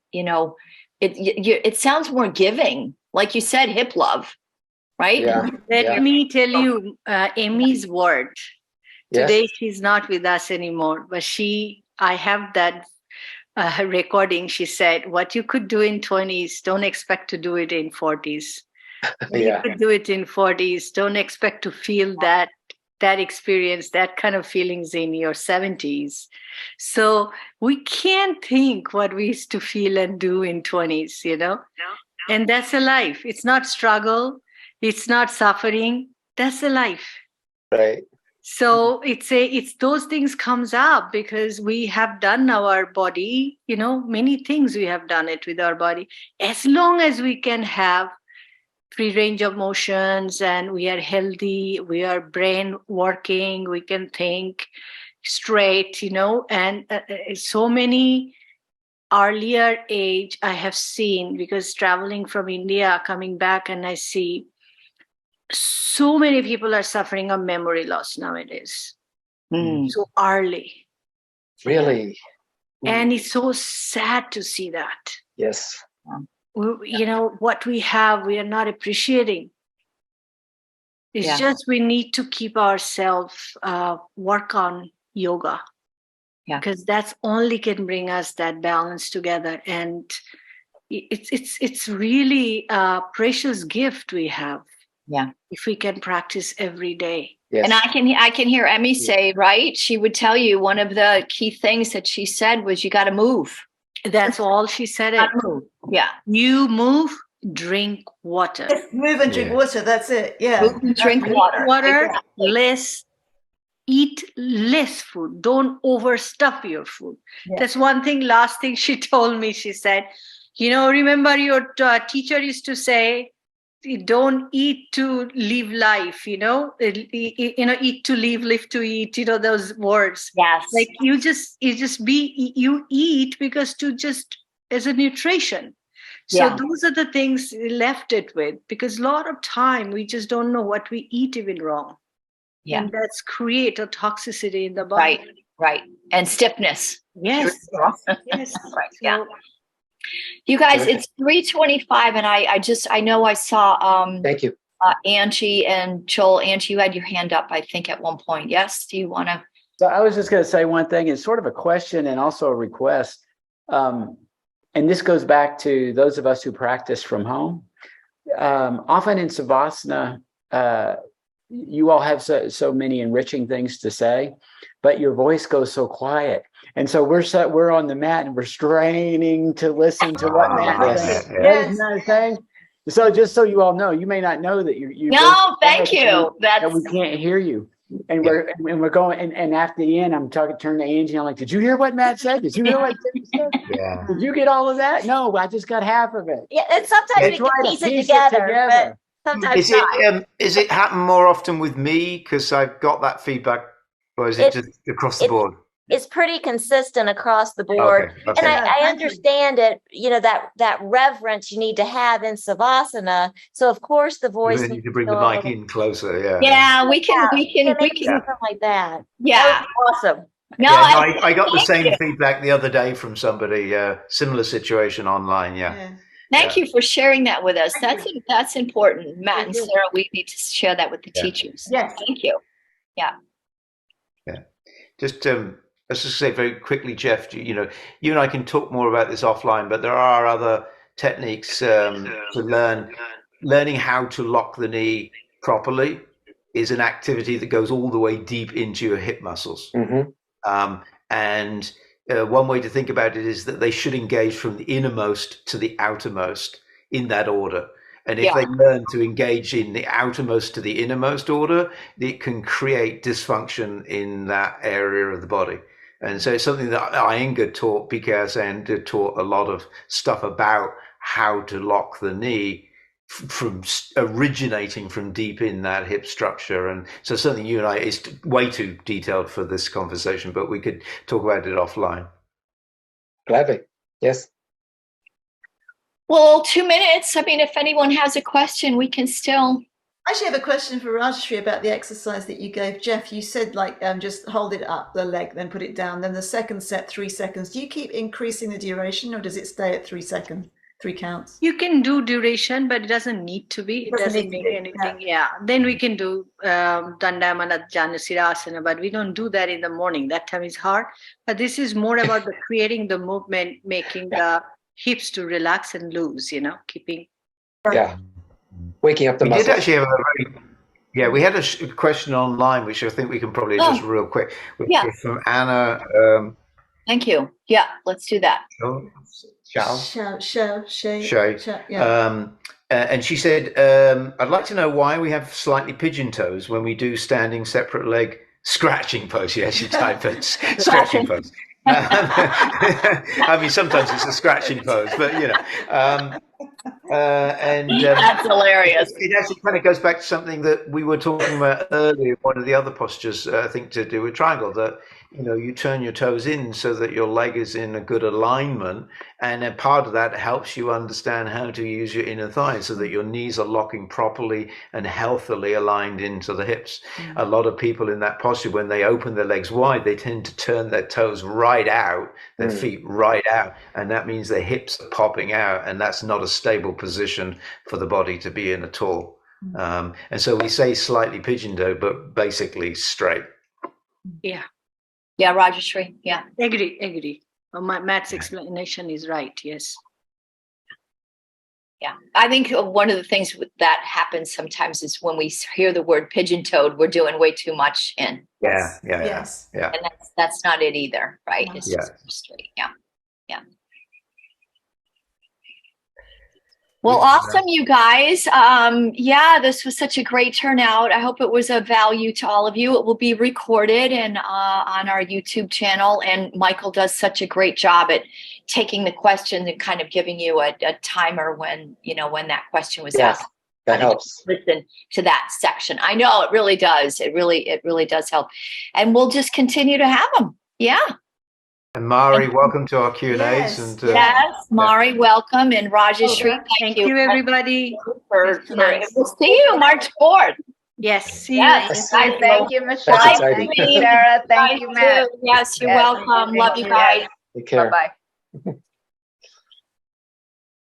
[SPEAKER 1] it sounds more giving, like you said, hip love, right?
[SPEAKER 6] Yeah.
[SPEAKER 5] Let me tell you Amy's word. Today she's not with us anymore, but I have that recording. She said, what you could do in 20s, don't expect to do it in 40s. You could do it in 40s. Don't expect to feel that experience, that kind of feelings in your 70s. So we can't think what we used to feel and do in 20s, and that's a life. It's not struggle. It's not suffering. That's a life.
[SPEAKER 6] Right.
[SPEAKER 5] So it's those things comes up because we have done our body, many things we have done it with our body. As long as we can have free range of motions and we are healthy, we are brain working, we can think straight, and so many earlier age I have seen, because traveling from India, coming back, and I see so many people are suffering of memory loss nowadays. so early.
[SPEAKER 6] Really?
[SPEAKER 5] And it's so sad to see that.
[SPEAKER 6] Yes.
[SPEAKER 5] What we have, we are not appreciating. It's just we need to keep ourselves work on yoga. Because that's only can bring us that balance together. And it's really a precious gift we have.
[SPEAKER 1] Yeah.
[SPEAKER 5] If we can practice every day.
[SPEAKER 1] Yes. And I can hear Emmy say, right? She would tell you one of the key things that she said was you got to move.
[SPEAKER 5] That's all she said.
[SPEAKER 1] Move. Yeah.
[SPEAKER 5] You move, drink water.
[SPEAKER 3] Yes, move and drink water. That's it. Yeah.
[SPEAKER 1] Move and drink water.
[SPEAKER 5] Less. Eat less food. Don't overstuff your food. Yeah. That's one thing. Last thing she told me, she said, remember your teacher used to say, don't eat to live life, eat to live to eat, those words.
[SPEAKER 1] Yes.
[SPEAKER 5] Like you eat because as a nutrition. So those are the things we left it with, because a lot of time we just don't know what we eat even wrong. Yeah. And that's create a toxicity in the body.
[SPEAKER 1] Right. And stiffness.
[SPEAKER 5] Yes. Yes.
[SPEAKER 1] Right. Yeah. You guys, it's 3:25, and I know I saw
[SPEAKER 6] thank you.
[SPEAKER 1] Angie and Joel. Angie, you had your hand up, I think, at one point. Yes, do you want to?
[SPEAKER 8] So I was just going to say one thing. It's sort of a question and also a request, and this goes back to those of us who practice from home. Often in Savasana, you all have so many enriching things to say, but your voice goes so quiet. And so we're on the mat and we're straining to listen to what Matt is saying. So just so you all know, you may not know that you.
[SPEAKER 1] No, thank you.
[SPEAKER 8] That we can't hear you, and we're going. And after the end, I'm turning to Angie. I'm like, did you hear what Matt said? Did you hear what Tim said? Yeah. Did you get all of that? No, I just got half of it.
[SPEAKER 10] Yeah, and sometimes we can piece it together. But sometimes
[SPEAKER 2] is it happen more often with me because I've got that feedback, or is it just across the board?
[SPEAKER 10] It's pretty consistent across the board. Okay. And I understand it, that reverence you need to have in Savasana. So of course the voice
[SPEAKER 2] needs to bring the mic in closer. Yeah.
[SPEAKER 1] Yeah, we can
[SPEAKER 10] something like that.
[SPEAKER 1] Yeah.
[SPEAKER 10] That would be awesome.
[SPEAKER 2] No, I got the same feedback the other day from somebody, similar situation online. Yeah.
[SPEAKER 1] Thank you for sharing that with us. That's important. Matt and Sarah, we need to share that with the teachers.
[SPEAKER 3] Yes.
[SPEAKER 1] Thank you. Yeah.
[SPEAKER 2] Yeah. Just let's just say very quickly, Jeff, you and I can talk more about this offline, but there are other techniques to learning how to lock the knee properly is an activity that goes all the way deep into your hip muscles. Mm-hmm. And one way to think about it is that they should engage from the innermost to the outermost in that order. And if they learn to engage in the outermost to the innermost order, it can create dysfunction in that area of the body. And so it's something that Iyengar taught, BKS and taught a lot of stuff about how to lock the knee from originating from deep in that hip structure. And so something you and I, is way too detailed for this conversation, but we could talk about it offline.
[SPEAKER 6] Gladly. Yes.
[SPEAKER 1] Well, 2 minutes. I mean, if anyone has a question, we can still.
[SPEAKER 3] I actually have a question for Rajashri about the exercise that you gave. Jeff, you said just hold it up, the leg, then put it down. Then the second set, 3 seconds. Do you keep increasing the duration, or does it stay at 3 seconds, 3 counts?
[SPEAKER 5] You can do duration, but it doesn't need to be. It doesn't mean anything. Yeah. Then we can do Dandamana Janasirasana, but we don't do that in the morning. That time is hard. But this is more about creating the movement, making the hips to relax and loose, keeping.
[SPEAKER 6] Yeah. Waking up the muscles.
[SPEAKER 2] We did actually have we had a question online, which I think we can probably just real quick. From Anna.
[SPEAKER 1] Thank you. Yeah, let's do that.
[SPEAKER 2] Shay. And she said, I'd like to know why we have slightly pigeon toes when we do standing separate leg scratching pose. Yeah, she typed it. Scratching pose. I mean, sometimes it's a scratching pose, but
[SPEAKER 1] That's hilarious.
[SPEAKER 2] It actually kind of goes back to something that we were talking about earlier. One of the other postures, I think, to do with triangle, that you turn your toes in so that your leg is in a good alignment, and a part of that helps you understand how to use your inner thighs so that your knees are locking properly and healthily aligned into the hips. A lot of people in that posture, when they open their legs wide, they tend to turn their toes right out, their feet right out, and that means their hips are popping out, and that's not a stable position for the body to be in at all. And so we say slightly pigeon-toed, but basically straight.
[SPEAKER 1] Yeah, Rajeshri. Yeah.
[SPEAKER 5] Agree. Matt's explanation is right. Yes.
[SPEAKER 1] Yeah. I think one of the things that happens sometimes is when we hear the word pigeon-toed, we're doing way too much in.
[SPEAKER 2] Yeah.
[SPEAKER 1] And that's not it either, right? It's just straight. Yeah. Well, awesome, you guys. This was such a great turnout. I hope it was of value to all of you. It will be recorded and on our YouTube channel. And Michael does such a great job at taking the questions and kind of giving you a timer when that question was asked.
[SPEAKER 6] That helps.
[SPEAKER 1] Listen to that section. I know it really does. It really does help. And we'll just continue to have them. Yeah.
[SPEAKER 2] And Mari, welcome to our Q&As.
[SPEAKER 1] Yes, Mari, welcome. And Rajeshri,
[SPEAKER 5] thank you, everybody.
[SPEAKER 1] We'll see you March 4th.
[SPEAKER 5] Yes, see you.
[SPEAKER 9] Thank you, Michelle. Thank you, Sarah. Thank you, Matt.
[SPEAKER 1] Yes, you're welcome. Love you guys.
[SPEAKER 6] Take care.
[SPEAKER 9] Bye-bye.